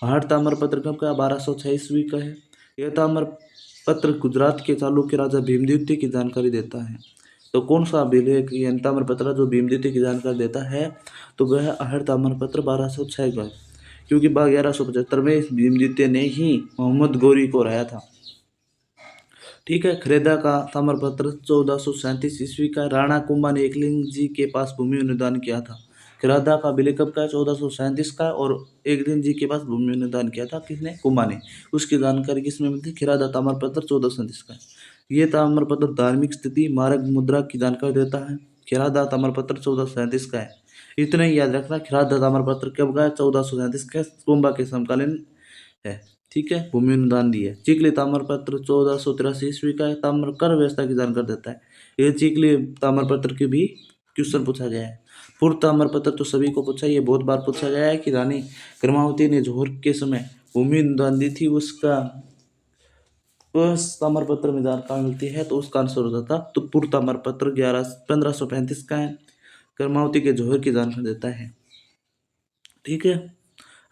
हठ ताम्रपत्र कब का? 1206 ईस्वी का है। यह ताम्रपत्र गुजरात के चालुक्य राजा भीमद्वितीय की जानकारी देता है। तो कौन सा अभिलेख यानी ताम्रपत्र जो भीमद्वितीय की जानकारी देता है, तो वह हठ ताम्रपत्र 1206 का है, क्योंकि 1175 में भीमद्वितीय ने ही मोहम्मद गौरी को हराया था। ठीक है। खरेदा का ताम्रपत्र 1437 ईस्वी का। राणा कुंभा ने एकलिंग जी के पास भूमि अनुदान किया था। खरेदा का अभिलेख कब का है? 1437 का। और एकलिंग जी के पास भूमि अनुदान किया था किसने? कुंभा ने। उसकी जानकारी किसमें मिलती? खरेदा ताम्रपत्र 1437 का। ये ताम्रपत्र धार्मिक स्थिति, मार्ग, मुद्रा की जानकारी देता है। खिरादा ताम्रपत्र 1437 का है। इतना ही याद रखना। खिरादा ताम्रपत्र कब का है? 1437 का। कुंभा के समकालीन है। ठीक है। भूमि अनुदान दी है। चिखली ताम्रपत्र 1483 ईस्वी का है। ताम्र कर व्यवस्था की जानकारी देता है। ये चिखली ताम्रपत्र की भी क्वेश्चन पूछा गया है। पूर्व ताम्रपत्र तो सभी को पूछा, ये बहुत बार पूछा गया है कि रानी कर्मावती ने जौहर के समय भूमि अनुदान दी थी, उसका उस ताम्रपत्र में जानकारी मिलती है, तो उसका आंसर हो जाता तो पूर्व ताम्रपत्र 1535 का है। कर्मावती के जौहर की जानकारी देता है। ठीक है।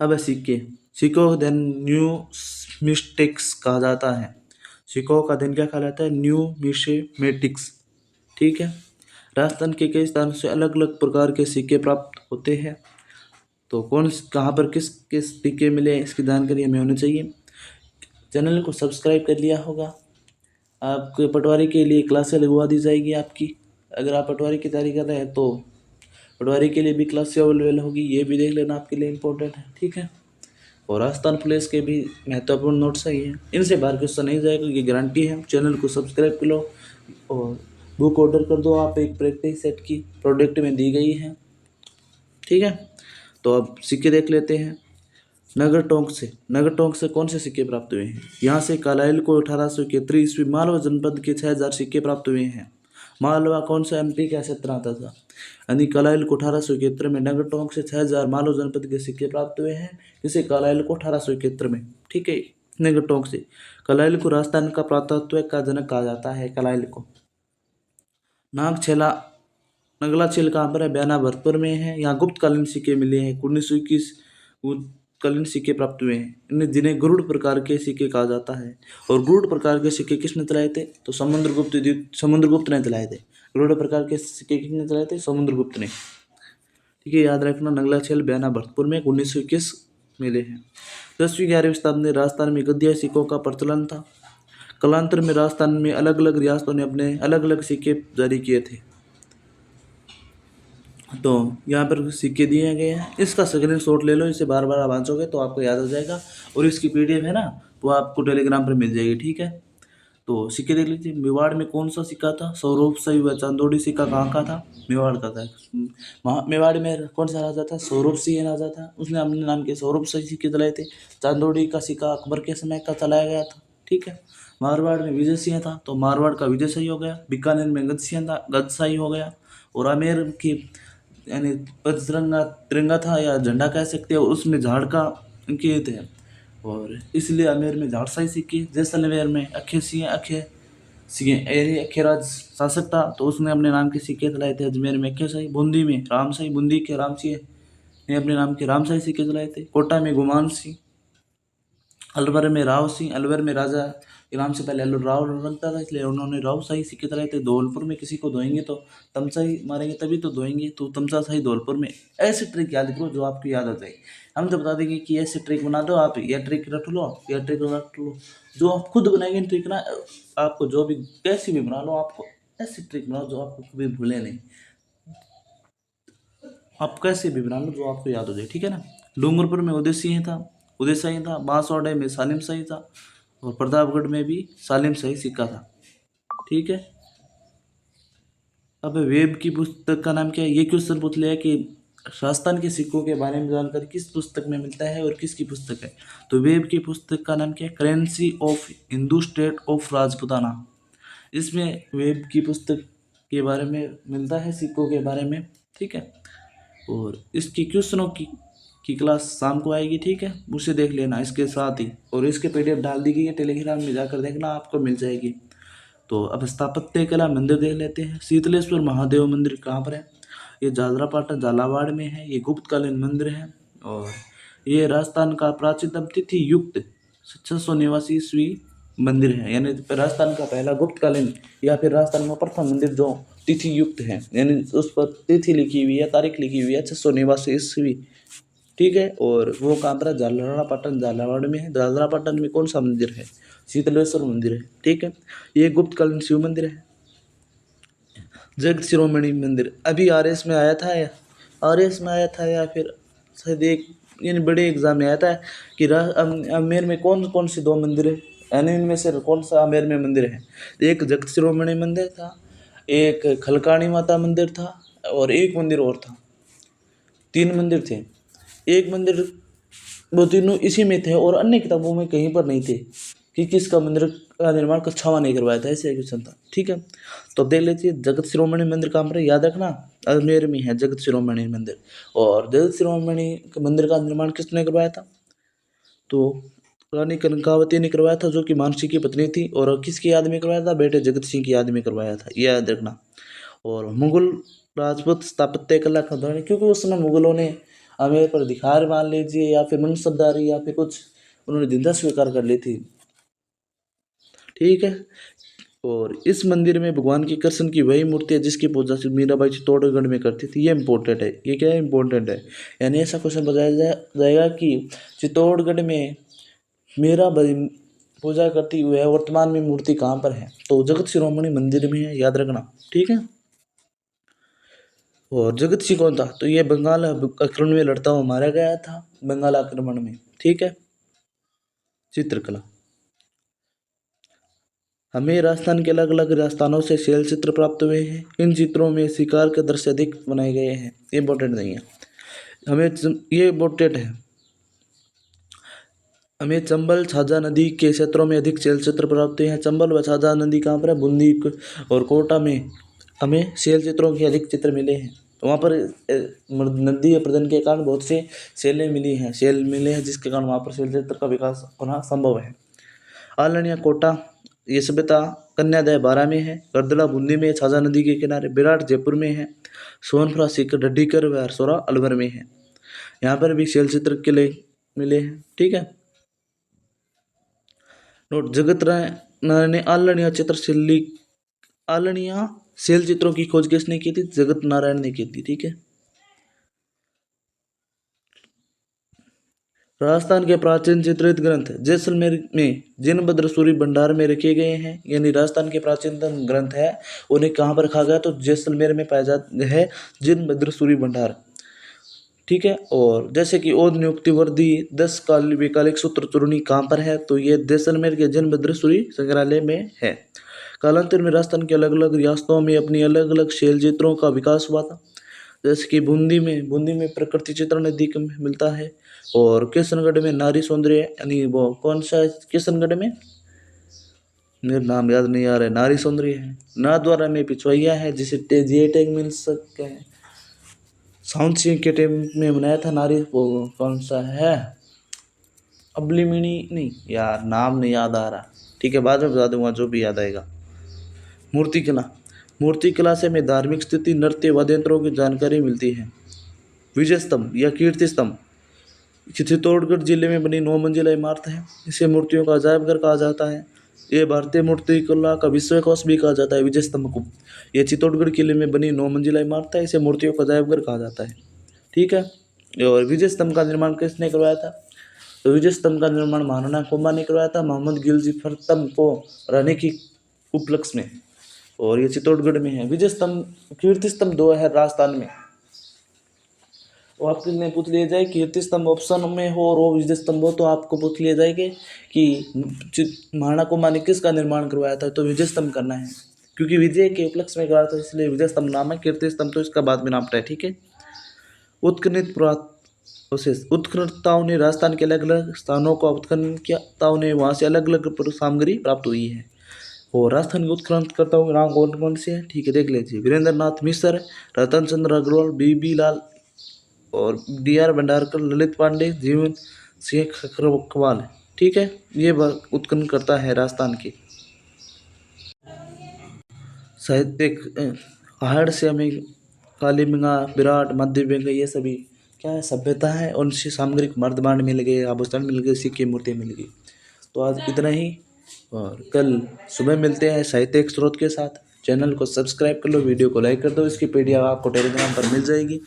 अब है सिक्के। सिक्कों का दिन न्यूमिस्टिक्स कहा जाता है। सिक्कों का दिन क्या कहा जाता है? न्यूमिस्मेटिक्स। ठीक है। राजस्थान के कई स्थानों से अलग अलग प्रकार के सिक्के प्राप्त होते हैं। तो कहाँ पर किस किस सिक्के मिले इसकी जानकारी हमें होनी चाहिए। चैनल को सब्सक्राइब कर लिया होगा। आपके पटवारी के लिए क्लासें लगवा दी जाएगी आपकी। अगर आप पटवारी की तैयारी कर रहे हैं तो पटवारी के लिए भी क्लासें अवेलेबल होगी, ये भी देख लेना, आपके लिए इम्पोर्टेंट है। ठीक है। और राजस्थान पुलिस के भी महत्वपूर्ण नोट्स है, इनसे बाहर क्वेश्चन नहीं जाएगा, ये गारंटी है। चैनल को सब्सक्राइब कर लो और बुक ऑर्डर कर दो आप, एक प्रैक्टिस सेट की प्रोडक्ट में दी गई है। ठीक है। तो अब सिक्के देख लेते हैं। नगर टोंक से कौन से सिक्के प्राप्त हुए हैं? यहाँ से कालाइल को 1871 ईस्वी मालवा जनपद के 6000 सिक्के प्राप्त हुए हैं। मालवा कौन सा एमपी का क्षेत्र आता था? यानी कालाइल को 1871 में नगर टोंक से 6000 मालवा जनपद के सिक्के प्राप्त हुए हैं। इसे कालाइल को 1871 में। ठीक है। निकटों से। कलाइल को राजस्थान का पुरातत्व का जनक कहा जाता है। कलाइल को नागछेला नगला झील कहाँ पर है? बयाना भरतपुर में है। यहाँ गुप्तकालीन सिक्के मिले हैं। 1921 गुप्तकालीन सिक्के प्राप्त हुए हैं, इन्हें जिन्हें गरुड़ प्रकार के सिक्के कहा जाता है। और गरुड़ प्रकार के सिक्के किसने चलाए थे? तो समुद्रगुप्त ने चलाए थे। गरुड़ प्रकार के सिक्के किसने चलाए थे? समुद्रगुप्त ने। ठीक है, याद रखना। नगला झील बयाना भरतपुर में 1921 मिले हैं। 10वीं 11वीं शताब्दी में राजस्थान में गद्दिया सिक्कों का प्रचलन था। कालांतर में राजस्थान में अलग अलग रियासतों ने अपने अलग अलग सिक्के जारी किए थे। तो यहाँ पर सिक्के दिए गए हैं, इसका स्क्रीनशॉट ले लो, इसे बार बार आप वांचोगे तो आपको याद हो जाएगा। और इसकी पीडीएफ है ना, वो आपको टेलीग्राम पर मिल जाएगी। ठीक है, तो सिक्के देख लीजिए। मेवाड़ में कौन सा सिक्का था? सौरभशाही व चांदोड़ी सिक्का कहाँ का था? मेवाड़ का था। मेवाड़ में कौन सा राजा था? सौरभसिंह राजा था, उसने अपने नाम के सौरभशाही सिक्के चलाए थे। चांदोड़ी का सिक्का अकबर के समय का चलाया गया था। ठीक है, मारवाड़ में विजय सिंह था, तो मारवाड़ का विजय शाही हो गया। बीकानेर में गजसिंह था, गजशाही हो गया। और आमेर की यानी पचरंगा तिरंगा था या झंडा कह सकते हो, उसमें झाड़ का किए थे, और इसलिए आमेर में झाड़शाही सिक्के। जैसलमेर में अखे सिंह यानी अखेराज शासक था, तो उसने अपने नाम के सिक्के चलाए थे। अजमेर में अखेशाही, बूंदी में रामशाही, बूंदी के राम सिंह ने अपने नाम के रामशाही सिक्के चलाए थे। कोटा में गुमान सिंह, अलवर में राव सिंह, अलवर में राजा के नाम से पहले अलवर राव रखता था, इसलिए उन्होंने राव शाही सिक्के चलाए थे। धौलपुर में किसी को धोएंगे तो तमसाही मारेंगे तभी तो धोएंगे, तो तमसा शाही धौलपुर में। ऐसे ट्रिक याद करो जो आपको याद आ जाए। हम तो बता देंगे कि ऐसे ट्रिक बना दो, आप यह ट्रिक रख लो, यह ट्रिक रख लो। जो आप खुद बनाएंगे ट्रिक ना, आपको जो भी कैसी भी बना लो, आपको ऐसी ट्रिक बनाओ जो आपको कभी भूले नहीं। आप कैसे भी बना लो जो आपको याद हो जाए। ठीक है ना। डूंगरपुर में उदयसिंह था, उदयशाही था। बांसवाड़े में सालिम शाही था, और प्रतापगढ़ में भी सालिम शाही सिक्का था। ठीक है। अब वेब की पुस्तक का नाम क्या है? ये क्वेश्चन पूछ लिया कि राजस्थान के सिक्कों के बारे में जानकारी किस पुस्तक में मिलता है और किसकी पुस्तक है। तो वेब की पुस्तक का नाम क्या है? Currency of Hindu state of Rajputana. इसमें वेब की पुस्तक के बारे में मिलता है, सिक्कों के बारे में। ठीक है, और इसकी क्वेश्चनों की क्लास शाम को आएगी। ठीक है, उसे देख लेना इसके साथ ही, और इसके पीडीएफ डाल दी गई है टेलीग्राम में, जाकर देखना, आपको मिल जाएगी। तो अब स्थापत्य कला मंदिर देख लेते हैं। शीतलेश्वर महादेव मंदिर कहाँ पर है? ये झालरापाटन झालावाड़ में है। ये गुप्तकालीन मंदिर है, और ये राजस्थान का प्राचीनतम तिथि युक्त 689 ईस्वी मंदिर है। यानी राजस्थान का पहला गुप्तकालीन या फिर राजस्थान का प्रथम मंदिर जो तिथि युक्त है, यानी उस पर तिथि लिखी हुई है, तारीख लिखी हुई है 689 ईस्वी। ठीक है, और वो कहाँ पर है? झालरापाटन झालावाड़ में है। झालरापाटन में कौन सा मंदिर है? शीतलेश्वर मंदिर है। ठीक है, ये गुप्तकालीन शिव मंदिर है। जगत शिरोमणि मंदिर अभी आरएस में आया था, या आरएस में आया था, या फिर शायद एक यानी बड़े एग्जाम में आया था कि आमेर में कौन कौन से दो मंदिर है, यानी इनमें से कौन सा आमेर में मंदिर है। एक जगत शिरोमणि मंदिर था, एक खलकाणी माता मंदिर था, और एक मंदिर और था। 3 मंदिर थे। एक मंदिर, वो तीनों इसी में थे, और अन्य किताबों में कहीं पर नहीं थे कि किसका मंदिर का निर्माण कच्छावा नहीं करवाया था, ऐसे क्वेश्चन था। ठीक है, तो अब देख लीजिए जगत शिरोमणि मंदिर कहाँ पर है, याद रखना अजमेर में है जगत शिरोमणि मंदिर। और जगत शिरोमणि मंदिर का निर्माण किसने करवाया था? तो रानी कनकावती ने करवाया था, जो कि मानसी की पत्नी थी। और किसकी याद में करवाया था? बेटे जगत सिंह की याद में करवाया था, ये याद रखना। और मुगल राजपूत स्थापत्य कला का उदाहरण, क्योंकि उस समय मुगलों ने आमेर पर अधिकार मान लीजिए, या फिर मनसबदारी, या फिर कुछ उन्होंने जिंदा स्वीकार कर ली थी। ठीक है, और इस मंदिर में भगवान की कृष्ण की वही मूर्ति है जिसकी पूजा से मीराबाई चित्तौड़गढ़ में करती थी। ये इंपॉर्टेंट है, ये क्या है? इंपॉर्टेंट है। यानी ऐसा क्वेश्चन बताया जाएगा कि चित्तौड़गढ़ में मीराबाई पूजा करती हुई है, वर्तमान में मूर्ति कहाँ पर है? तो जगत शिरोमणि मंदिर में है, याद रखना। ठीक है, और जगत सिंह कौन था? तो ये बंगाल आक्रमण में लड़ता हुआ मारा गया था, बंगाल आक्रमण में। ठीक है, चित्रकला हमें राजस्थान के अलग अलग स्थानों से शैल चित्र प्राप्त हुए हैं। इन चित्रों में शिकार के दृश्य अधिक बनाए गए हैं। ये इम्पोर्टेंट नहीं है, ये इम्पोर्टेंट है। हमें चंबल छाजा नदी के क्षेत्रों में अधिक शैल चित्र प्राप्त हुए हैं। चंबल व छाजा नदी कहाँ पर है? बूंदी और कोटा में हमें शैल चित्रों के अधिक चित्र मिले हैं। तो वहाँ पर नदी प्रदन के कारण बहुत से शैलें मिली हैं, शैल मिले हैं, जिसके कारण वहाँ पर शैल चित्र का विकास होना संभव है। आलनिया कोटा ये सभ्यता कन्यादय बारा में है, करदला बूंदी में, छाजा नदी के किनारे, विराट जयपुर में है, सोनफरा सीकर ढड्डीकर व हरसोरा अलवर में है। यहाँ पर भी शैल चित्र किले मिले हैं। ठीक है, नोट जगत राय ने आलनिया शैल चित्रों की खोज किसने की थी? जगत नारायण ने की थी। ठीक है, राजस्थान के प्राचीन चित्रित ग्रंथ जैसलमेर में जिनभद्र सूरी भंडार में रखे गए हैं, यानी राजस्थान के प्राचीनतम ग्रंथ है उन्हें कहाँ पर रखा गया? तो जैसलमेर में पाया जाता है जिनभद्र सूरी भंडार। ठीक है, और जैसे कि ओद नियुक्ति वर्दी 10 वैकालिक सूत्र चूर्णी कहाँ पर है? तो ये जैसलमेर के जिनभद्र सूरी संग्रहालय में है। कालांतर में राजस्थान के अलग अलग रियासतों में अपनी अलग अलग शैल चित्रों का विकास हुआ था। जैसे कि बूंदी में प्रकृति चित्रण अधिक मिलता है, और किशनगढ़ में नारी सौंदर्य, यानी वो कौन सा है किशनगढ़ में? मेरा नाम याद नहीं आ रहा है। नारी सौंदर्य है। नाथद्वारा में पिछवाइया है जिसे जे टैग मिल सकते हैं। साउंड सिंह के टाइम में बनाया था नारी, वो कौन सा है? अबलीमिनी नहीं यार, नाम नहीं याद आ रहा। ठीक है, बाद में बता दूंगा जो भी याद आएगा। मूर्ति कला से हमें धार्मिक स्थिति, नृत्य, वाद्य यंत्रों की जानकारी मिलती है। विजय स्तंभ या कीर्ति स्तंभ चित्तौड़गढ़ जिले में बनी 9 मंजिला इमारत है। इसे मूर्तियों का अजायब घर कहा जाता है। ये भारतीय मूर्ति कला का विश्वकोश भी कहा जाता है विजय स्तंभ को। ये चित्तौड़गढ़ किले में बनी 9 मंजिला इमारत है। इसे मूर्तियों का अजायब घर कहा जाता है। ठीक है, और विजय स्तंभ का निर्माण किसने करवाया था? तो विजय स्तंभ का निर्माण महाराणा कुंभा ने करवाया था, मोहम्मद गिलजी फरतम को रहने की उपलक्ष्य में, और ये चित्तौड़गढ़ में है। विजय स्तंभ, कीर्ति स्तंभ 2 है राजस्थान में। वो आपके लिए पूछ लिया जाए कीर्ति स्तंभ ऑप्शन में हो और वो विजय स्तंभ हो, तो आपको पूछ लिया जाएगा कि महाराणा कुंभा ने किसका निर्माण करवाया था? तो विजय स्तंभ करना है, क्योंकि विजय के उपलक्ष्य में करवाया था इसलिए विजय स्तंभ नाम है। कीर्ति स्तंभ तो इसका बाद में नाम है। ठीक है, उत्खननताओं ने राजस्थान के अलग अलग स्थानों का उत्खनन किया, ताओं ने वहाँ से अलग अलग सामग्री प्राप्त हुई है। और राजस्थान के उत्खननकर्ताओं के नाम कौन कौन से हैं? ठीक है, देख लीजिए। वीरेंद्र नाथ मिश्र, रतन चंद्र अग्रवाल, बीबी लाल और DR भंडारकर, ललित पांडे, जीवन सिंह खखरवाल। ठीक है, ये उत्खनन करता है राजस्थान के साहित्यिक आहड़ से हमें कालीबंगा, विराट, मध्य बेंगा ये सभी क्या है सभ्यता है, उनसे सामग्रिक मर्दबांड मिल गए, आभूषण मिल गए, सिक्के मूर्तियाँ मिल गई। तो आज इतना ही, और कल सुबह मिलते हैं साहित्यिक स्रोत के साथ। चैनल को सब्सक्राइब कर लो, वीडियो को लाइक कर दो। इसकी PDF आपको टेलीग्राम पर मिल जाएगी,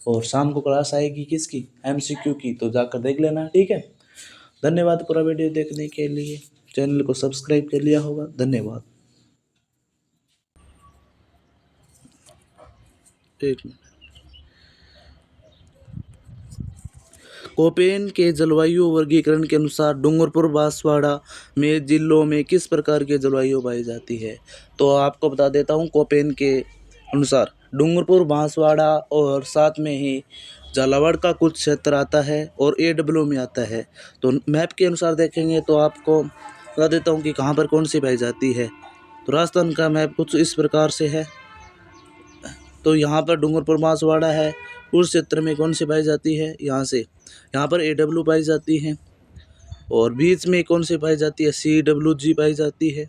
और शाम को क्लास आएगी किसकी? MCQ की, तो जाकर देख लेना। ठीक है, धन्यवाद पूरा वीडियो देखने के लिए। चैनल को सब्सक्राइब कर लिया होगा। धन्यवाद। एक मिनट, कोपेन के जलवायु वर्गीकरण के अनुसार डूंगरपुर बांसवाड़ा में जिलों में किस प्रकार की जलवायु पाई जाती है? तो आपको बता देता हूँ, कोपेन के अनुसार डूंगरपुर, बांसवाड़ा और साथ में ही झालावाड़ का कुछ क्षेत्र आता है और AW में आता है। तो मैप के अनुसार देखेंगे तो आपको बता देता हूँ कि कहाँ पर कौन सी पाई जाती है। तो राजस्थान का मैप कुछ इस प्रकार से है। तो यहाँ पर डूंगरपुर बांसवाड़ा है, उस क्षेत्र में कौन सी पाई जाती है? यहाँ पर AW पाई जाती है, और बीच में कौन सी पाई जाती है? CWG पाई जाती है,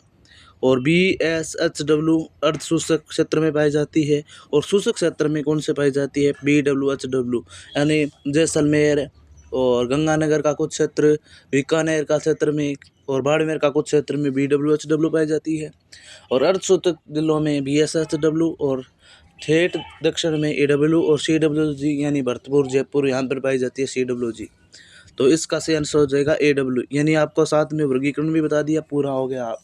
और BSHW अर्ध शुष्क क्षेत्र में पाई जाती है, और शुष्क क्षेत्र में कौन से पाई जाती है? BWHW, यानी जैसलमेर और गंगानगर का कुछ क्षेत्र, बीकानेर का क्षेत्र में और बाड़मेर का कुछ क्षेत्र में BWHW पाई जाती है, और अर्ध शुष्क जिलों में BSHW, और ठेठ दक्षिण में AW और CWG, यानी भरतपुर, जयपुर, यहाँ पर पाई जाती है CWG। तो इसका सही आंसर हो जाएगा AW, यानी आपको साथ में वर्गीकरण भी बता दिया, पूरा हो गया। आप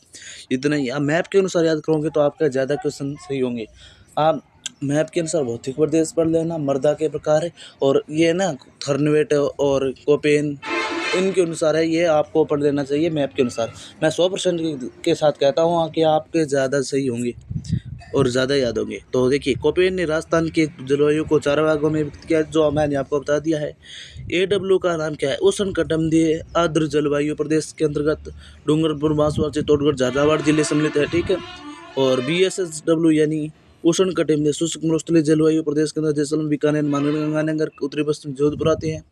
इतना ही, आप मैप के अनुसार याद करोगे तो आपका ज़्यादा क्वेश्चन सही होंगे। आप मैप के अनुसार भौतिक प्रदेश पढ़ लेना, मृदा के प्रकार, और ये ना थर्नवेट और कोपेन, इनके अनुसार है, ये आपको पढ़ लेना चाहिए मैप के अनुसार। मैं 100% के साथ कहता हूँ कि आपके ज़्यादा सही होंगे और ज़्यादा याद होंगे। तो देखिए, कोपेन ने राजस्थान के जलवायु को 4 भागों में व्यक्त किया, जो मैंने आपको बता दिया है। AW का नाम क्या है? उष्णकटिबंधीय आर्द्र जलवायु प्रदेश के अंतर्गत डूंगरपुर, बांसवाड़ा, चित्तौड़गढ़, झालावाड़ जिले सम्मिलित है। ठीक है, और BSHW यानी उष्णकटिबंधीय शुष्क मरुस्थलीय जलवायु प्रदेश के अंदर जैसलमेर, बीकानेर, मानगढ़, गंगानगर, उत्तरी पश्चिम जोधपुर आते हैं।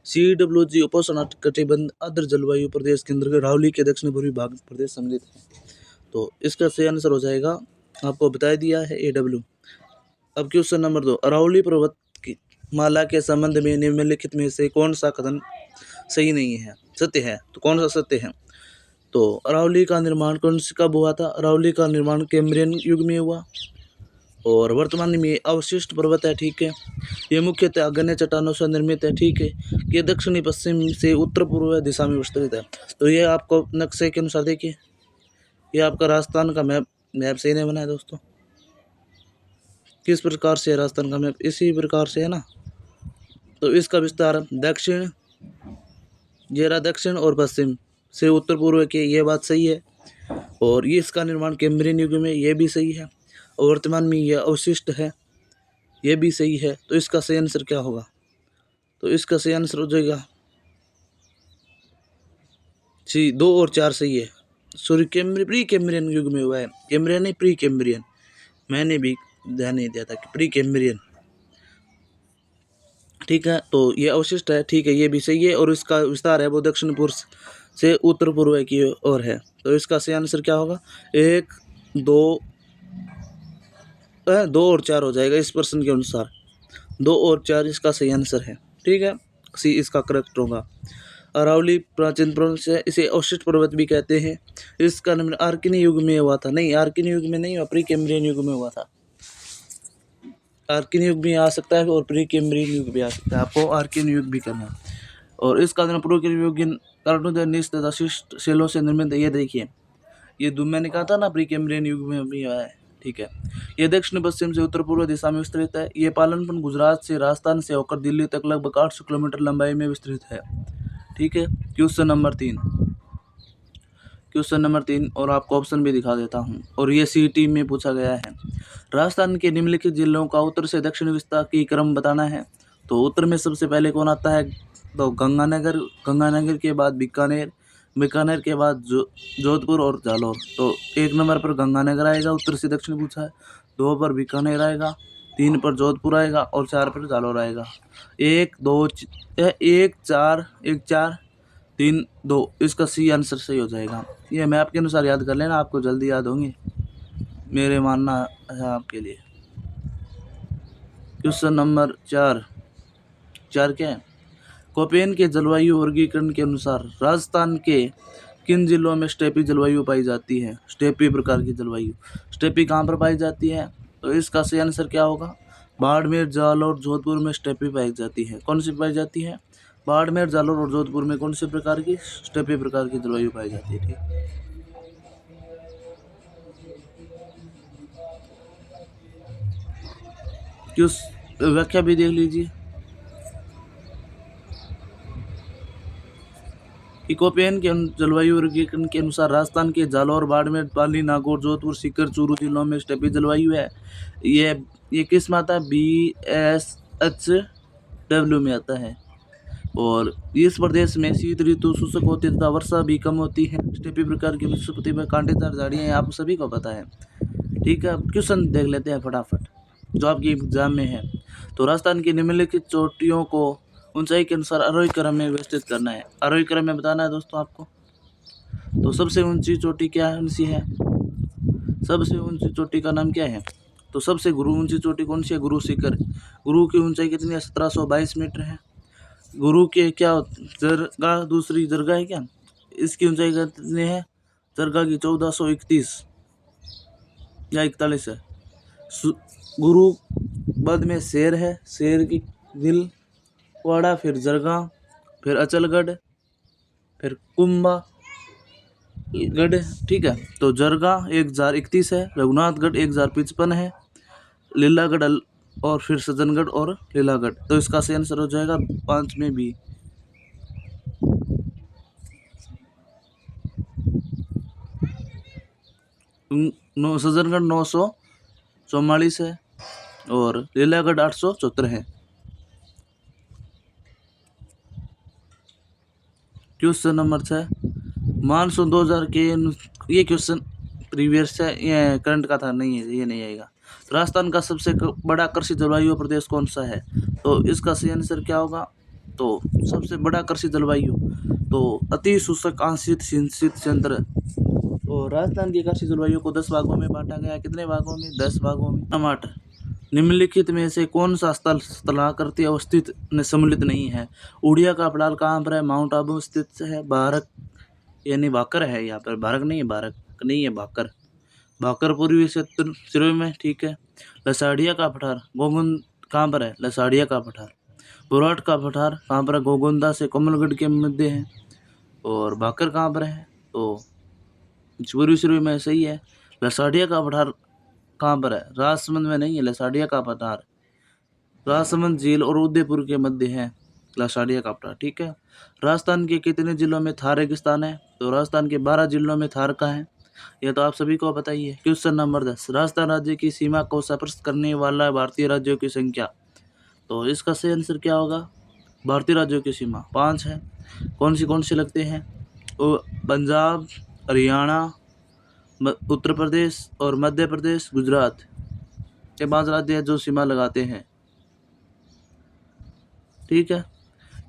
CWG उपोष्णकटिबंध आर्द्र जलवायु प्रदेश के अंतर्गत अरावली के दक्षिण पूर्वी भाग प्रदेश सम्मिलित है। तो इसका सही आंसर हो जाएगा, आपको बता दिया है, AW। अब क्वेश्चन नंबर 2, अरावली पर्वत की माला के संबंध में निम्नलिखित में से कौन सा कथन सही नहीं है, सत्य है? तो कौन सा सत्य है? तो अरावली का निर्माण कब हुआ था? अरावली का निर्माण कैम्ब्रियन युग में हुआ और वर्तमान में अवशिष्ट पर्वत है, ठीक है। ये मुख्यतः आग्नेय चट्टानों से निर्मित है, ठीक है। ये दक्षिणी पश्चिम से उत्तर पूर्व दिशा में विस्तृत है। तो ये आपको नक्शे के अनुसार देखिए, ये आपका राजस्थान का मैप सही नहीं बना है दोस्तों। किस प्रकार से राजस्थान का मैप? इसी प्रकार से है ना। तो इसका विस्तार दक्षिण, ये रहा दक्षिण और पश्चिम से उत्तर पूर्व के, ये बात सही है। और ये इसका निर्माण कैम्ब्रियन युग में, ये भी सही है। और वर्तमान में यह अवशिष्ट है, ये भी सही है। तो इसका सही आंसर क्या होगा? तो इसका सही आंसर हो जाएगा जी 2 और 4 सही है। सॉरी, प्री कैम्ब्रियन युग में हुआ है, कैम्ब्रियन नहीं, प्री कैम्ब्रियन। मैंने भी ध्यान नहीं दिया था कि प्री कैम्ब्रियन, ठीक है। तो ये अवशिष्ट है, ठीक है, ये भी सही है। और इसका विस्तार है वो दक्षिण पूर्व से उत्तर पूर्व की ओर है। तो इसका सही आंसर क्या होगा? 1, 2 और 4 हो जाएगा इस प्रश्न के अनुसार। 2 और 4 इसका सही आंसर है, ठीक है। सी इसका करेक्ट होगा। अरावली प्राचीन पर्वत से, इसे अवशिष्ट पर्वत भी कहते हैं। इसका निर्माण आर्किनी युग में हुआ था। नहीं, आर्किनी युग में नहीं हुआ, प्री कैम्ब्रियन युग में हुआ था। आर्किन युग भी आ सकता है और प्री कैम्ब्रियन युग भी आ सकता है, आपको आर्किन युग भी करना है। और इसका पूर्व कैम्ब्रियन कार्बोनिक तथा शिष्ट सेलों से निर्मित है। ये देखिए, ये मैंने कहा था ना प्री कैम्ब्रियन युग में भी आया है, ठीक है। ये दक्षिण पश्चिम से उत्तर पूर्व दिशा में विस्तृत है। ये पालनपुर गुजरात से राजस्थान से होकर दिल्ली तक लगभग 800 किलोमीटर लंबाई में विस्तृत है, ठीक है। क्वेश्चन नंबर 3 और आपको ऑप्शन भी दिखा देता हूँ, और ये CT में पूछा गया है। राजस्थान के निम्नलिखित जिलों का उत्तर से दक्षिण विस्तार की क्रम बताना है। तो उत्तर में सबसे पहले कौन आता है? तो गंगानगर के बाद बीकानेर के बाद जोधपुर और जालौर। तो 1 नंबर पर गंगानगर आएगा, उत्तर से दक्षिण पूछा है। 2 पर बीकानेर आएगा, 3 पर जोधपुर आएगा और 4 पर जालौर आएगा। 1 4 3 2 इसका सी आंसर सही हो जाएगा। ये मैप के अनुसार याद कर लेना, आपको जल्दी याद होंगे, मेरे मानना है आपके लिए। क्वेश्चन नंबर 4 क्या है? कोपेन के जलवायु वर्गीकरण के अनुसार राजस्थान के किन जिलों में स्टेपी जलवायु पाई जाती है? स्टेपी प्रकार की जलवायु, स्टेपी कहाँ पर पाई जाती है? तो इसका सही आंसर क्या होगा? बाड़मेर, जालौर, जोधपुर में स्टेपी पाई जाती है। कौन सी पाई जाती है? बाड़मेर, जालौर और जोधपुर में कौन से प्रकार की? स्टेपी प्रकार की जलवायु पाई जाती है, ठीक। व्याख्या भी देख लीजिए कि कोपेन के जलवायु वर्गीकरण के अनुसार राजस्थान के जालौर, बाड़मेर, पाली, नागौर, जोधपुर, सीकर, चूरू जिलों में स्टेपी जलवायु है। ये किस में आता है? BSHW में आता है। और इस प्रदेश में शीत ऋतु शुष्क होती है तथा वर्षा भी कम होती है। स्टेपी प्रकार की वनस्पति में कांटेदार झाड़ियाँ हैं, आप सभी को पता है, ठीक है। क्वेश्चन देख लेते हैं फटाफट जो आपकी एग्जाम में है। तो राजस्थान की निम्नलिखित चोटियों को ऊंचाई के अनुसार आरोही क्रम में व्यवस्थित करना है। आरोही क्रम में बताना है दोस्तों आपको। तो सबसे ऊंची चोटी कौन सी है? सबसे ऊंची चोटी का नाम क्या है? तो सबसे ऊंची चोटी कौन सी है? गुरु शिखर। गुरु की ऊंचाई कितनी है? 1722 मीटर है। गुरु के क्या दरगाह, दूसरी दरगाह है क्या, इसकी ऊंचाई कितनी है? दरगाह की 1431 या 41 है। गुरु बाद में शेर है, शेर की दिल वाड़ा, फिर जरगा, फिर अचलगढ़, फिर कुंभागढ़, ठीक है। तो जरगा 1031 है, रघुनाथगढ़ 1055 है, लीलागढ़ और फिर सज्जनगढ़ और लीलागढ़। तो इसका सही आंसर हो जाएगा 5 में भी। सज्जनगढ़ 944 है और लीलागढ़ 874 है। क्वेश्चन नंबर 6, मानसून 2000 के, ये क्वेश्चन प्रीवियस है, ये करंट का था, नहीं है, ये नहीं आएगा। राजस्थान का सबसे बड़ा कृषि जलवायु प्रदेश कौन सा है? तो इसका सही आंसर क्या होगा? तो सबसे बड़ा कृषि जलवायु तो अति शुष्क आंशिक सिंचित क्षेत्र। तो राजस्थान की कृषि जलवायु को 10 भागों में बांटा गया है। कितने भागों में? 10 भागों में। टमाटर, निम्नलिखित में से कौन सा स्थल स्थलाकृति अवस्थित सम्मिलित नहीं है? उड़िया का पड़ाल कहाँ पर है? माउंट आबू स्थित है। भारत यानी भाकर है यहाँ पर, भारत नहीं है, भारत नहीं है, भाकर। भाकर पूर्वी क्षेत्र सिरोही में, ठीक है। लसाड़िया का पठार गोगुंद कहाँ पर है? लसाड़िया का पठार। बुराट का पठार कहाँ पर है? गोगुंदा से कोमलगढ़ के मध्य है। और भाकर कहाँ पर है? तो पूर्वी सिरोही में, सही है। लसाड़िया का पठार कहाँ पर है? राजसमंद में नहीं है, लसाड़िया का पठार राजसमंद झील और उदयपुर के मध्य है लसाड़िया का पठार, ठीक है। राजस्थान के कितने जिलों में थार रेगिस्तान है? तो राजस्थान के 12 जिलों में थार का है। यह तो आप सभी को पता ही है। क्वेश्चन नंबर 10, राजस्थान राज्य की सीमा को स्पर्श करने वाला भारतीय राज्यों की संख्या। तो इसका सही आंसर क्या होगा? भारतीय राज्यों की सीमा 5 है। कौन सी लगते हैं? पंजाब, हरियाणा, उत्तर प्रदेश और मध्य प्रदेश, गुजरात, ये 5 राज्य हैं जो सीमा लगाते हैं, ठीक है।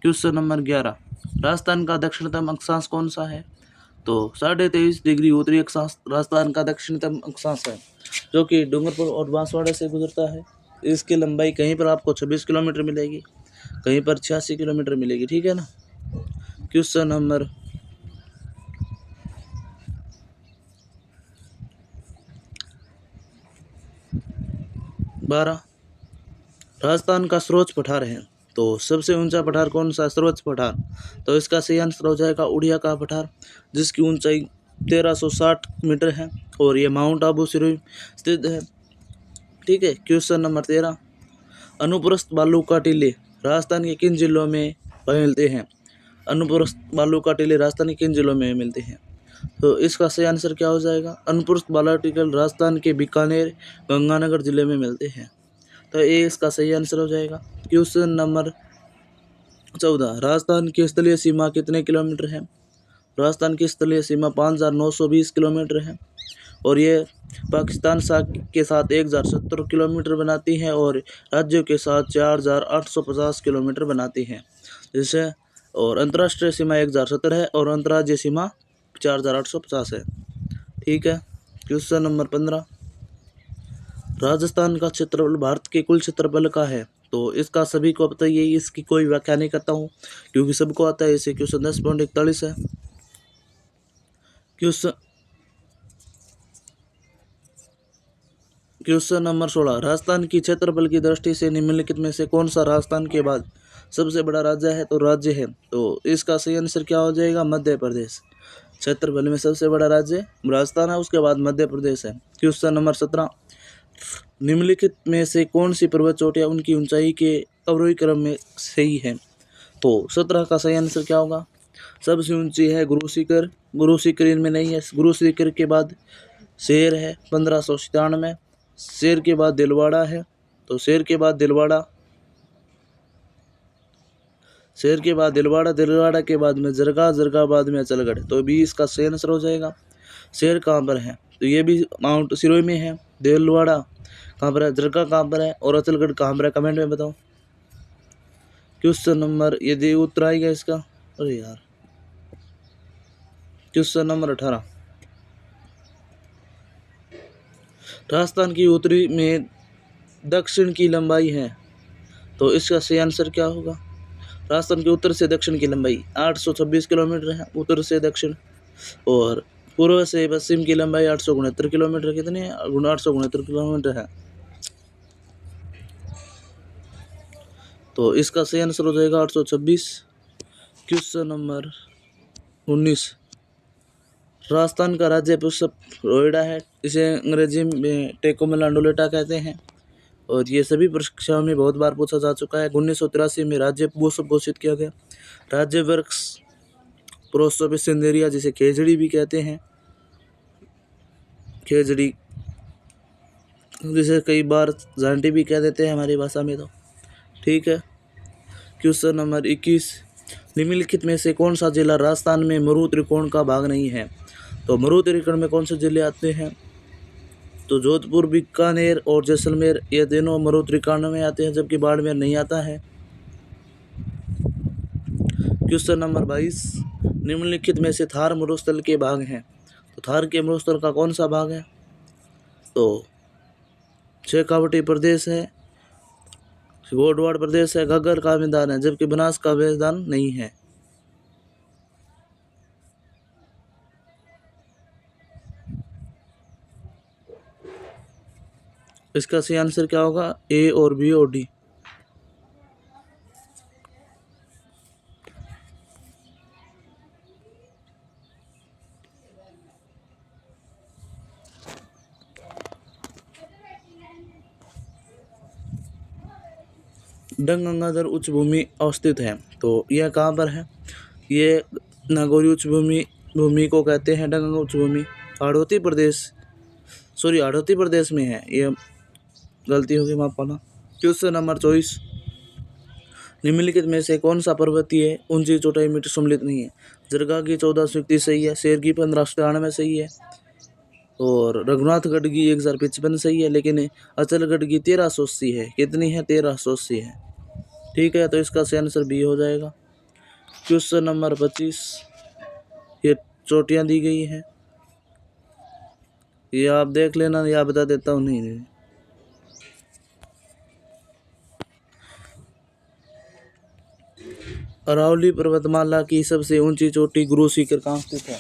क्वेश्चन नंबर 11, राजस्थान का दक्षिणतम अक्षांश कौन सा है? तो 23.5 डिग्री उत्तरी अक्षांश राजस्थान का दक्षिणतम अक्षांश है, जो कि डूंगरपुर और बांसवाड़ा से गुजरता है। इसकी लंबाई कहीं पर आपको 26 किलोमीटर मिलेगी, कहीं पर 86 किलोमीटर मिलेगी, ठीक है ना। क्वेश्चन नंबर 12, राजस्थान का सर्वोच्च पठार है। तो सबसे ऊंचा पठार कौन सा? सर्वोच्च पठार। तो इसका सही आंसर हो जाएगा उड़िया का पठार, जिसकी ऊंचाई 1360 मीटर है और ये माउंट आबू सिरोही स्थित है, ठीक है। क्वेश्चन नंबर 13, अनुप्रस्थ बालू का टीले राजस्थान के किन जिलों में मिलते हैं? अनुप्रस्थ बालू का टीले राजस्थान के किन जिलों में मिलते हैं? तो इसका सही आंसर क्या हो जाएगा? अनुप्रस्थ बालू टीले राजस्थान के बीकानेर, गंगानगर जिले में मिलते हैं। तो ये इसका सही आंसर हो जाएगा। क्वेश्चन नंबर 14, राजस्थान की स्थलीय सीमा कितने किलोमीटर है? राजस्थान की स्थलीय सीमा 5920 किलोमीटर है और ये पाकिस्तान के साथ 1070 किलोमीटर बनाती है और राज्यों के साथ 4850 किलोमीटर बनाती है, जैसे। और अंतर्राष्ट्रीय सीमा 1070 है और अंतर्राज्यीय सीमा 4850 है, ठीक है। क्वेश्चन नंबर 15, राजस्थान का क्षेत्रफल भारत के कुल क्षेत्रफल का है। तो इसका सभी को पता ही है, इसकी कोई व्याख्या नहीं करता हूँ क्योंकि सबको आता है। इसे क्वेश्चन 10.41 है। क्वेश्चन नंबर 16, राजस्थान की क्षेत्रफल की दृष्टि से निम्नलिखित में से कौन सा राजस्थान के बाद सबसे बड़ा राज्य है? तो राज्य है, तो इसका सही आंसर क्या हो जाएगा? मध्य प्रदेश। क्षेत्रफल में सबसे बड़ा राज्य राजस्थान है, उसके बाद मध्य प्रदेश है। क्वेश्चन नंबर 17, निम्नलिखित में से कौन सी पर्वत चोटियां उनकी ऊंचाई के अवरोही क्रम में सही है? तो 17 का सही आंसर क्या होगा? सबसे ऊंची है गुरु शिखर, गुरु शिखर इनमें नहीं है। गुरु शिखर के बाद शेर है 1597, शेर के बाद दिलवाड़ा है, तो शेर के बाद दिलवाड़ा दिलवाड़ा के बाद में जरगा बाद में अचलगढ़, तो भी इसका सही आंसर हो जाएगा। शेर कहाँ पर है? तो ये भी माउंट सिरोही में है। दिलवाड़ा कहाँ पर है? जरगा कहाँ पर है? और अचलगढ़ कहाँ पर है? कमेंट में बताओ। क्वेश्चन नंबर, यदि उत्तर आएगा इसका, अरे यार, क्वेश्चन नंबर 18, राजस्थान की उत्तरी में दक्षिण की लंबाई है, तो इसका सही आंसर क्या होगा? राजस्थान के उत्तर से दक्षिण की लंबाई 826 किलोमीटर है, उत्तर से दक्षिण, और पूर्व से पश्चिम की लंबाई 869 किलोमीटर, कितनी है? 869 किलोमीटर है। तो इसका सही आंसर हो जाएगा 826। क्वेश्चन नंबर 19, राजस्थान का राज्य पुष्प नोएडा है, इसे अंग्रेजी में टेकोमेलांडोलेटा कहते हैं और ये सभी परीक्षाओं में बहुत बार पूछा जा चुका है। 1983 में राज्य पुष्प घोषित किया गया। राज्य वृक्ष प्रोसोपिस सिंदेरिया, जिसे खेजड़ी भी कहते हैं, खेजड़ी जिसे कई बार झांटी भी कह देते हैं हमारी भाषा में, तो ठीक है। क्वेश्चन नंबर 21, निम्नलिखित में से कौन सा जिला राजस्थान में मरु त्रिकोण का भाग नहीं है? तो मरु त्रिकोण में कौन से जिले आते हैं? तो जोधपुर, बीकानेर और जैसलमेर, ये तीनों मरु त्रिकोण में आते हैं, जबकि बाड़मेर नहीं आता है। क्वेश्चन नंबर 22, निम्नलिखित में से थार मरुस्थल के भाग हैं। तो थार के मरुस्थल का कौन सा भाग है? तो शेखावटी प्रदेश है, गोडवाड़ प्रदेश है, घग्गर का मैदान है, जबकि बनास का मैदान नहीं है। इसका सही आंसर क्या होगा? ए और बी और डी। डंग गंगाधर उच्च भूमि अवस्थित है। तो यह कहाँ पर है? ये नागौरी उच्च भूमि को कहते हैं डंग उच्च भूमि। हाड़ौती प्रदेश में है। ये गलती होगी, माफ करना। क्वेश्चन नंबर 24, निम्नलिखित में से कौन सा पर्वतीय ऊंची चोटाई मीटर सम्मिलित नहीं है? जरगा की 1431 सही है, शेर की 1593 सही है, और रघुनाथगढ़ की 1055 सही है, लेकिन अचलगढ़ की 1380 है। कितनी है? 1380 है। ठीक है, तो इसका सही आंसर बी हो जाएगा। क्वेश्चन नंबर 25, ये चोटियाँ दी गई हैं, ये आप देख लेना, या बता देता हूँ। नहीं, अरावली पर्वतमाला की सबसे ऊंची चोटी गुरु शिखर कहाँ स्थित है?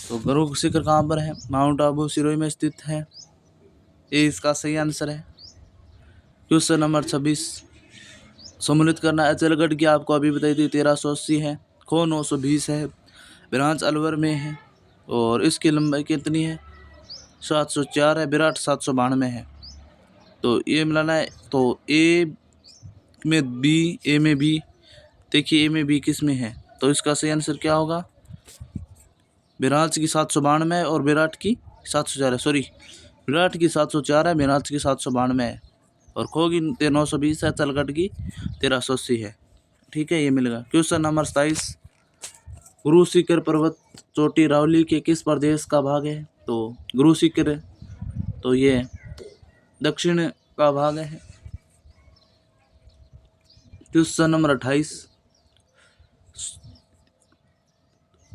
तो गुरु शिखर कहाँ पर है? माउंट आबू सिरोही में स्थित है। ये इसका सही आंसर है। क्वेश्चन नंबर 26, सम्मिलित करना। अचलगढ़ की आपको अभी बताई थी 1380 है, खो 920 है, ब्रांच अलवर में है, और इसकी लंबाई कितनी है? 704 है, विराट 792 है। तो ये मिलाना है, तो ए में बी, देखिए ए में बी किस में है? तो इसका सही आंसर क्या होगा? विराट की 792 और विराट की 704 है, सॉरी, विराट की 704 है, विराट की 792 है, और खो की 920 है, अचलगढ़ की 1380 है। ठीक है, ये मिलेगा। क्वेश्चन नंबर 27, गुरु शिखर पर्वत चोटी अरावली के किस प्रदेश का भाग है? तो गुरु शिखर, तो ये दक्षिण का भाग है। क्वेश्चन नंबर 28,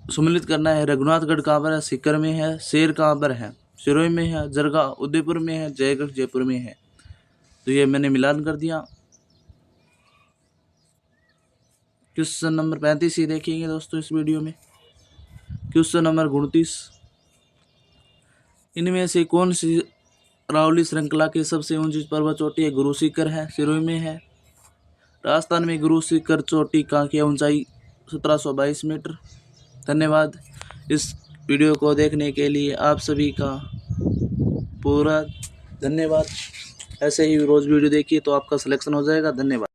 सम्मिलित करना है। रघुनाथगढ़ कहाँ पर है? सीकर में है। शेर कहाँ पर है? सिरोही में है। जरगा उदयपुर में है। जयगढ़ जयपुर में है। तो ये मैंने मिलान कर दिया। क्वेश्चन नंबर 35 ही देखेंगे दोस्तों इस वीडियो में। क्वेश्चन नंबर 29, इनमें से कौन सी अरावली श्रृंखला की सबसे ऊंची पर्वत चोटी है? गुरु शिखर है, सिरोही में है। राजस्थान में गुरु शिखर चोटी का की ऊंचाई 1722 मीटर। धन्यवाद इस वीडियो को देखने के लिए, आप सभी का पूरा धन्यवाद। ऐसे ही रोज़ वीडियो देखिए तो आपका सिलेक्शन हो जाएगा। धन्यवाद।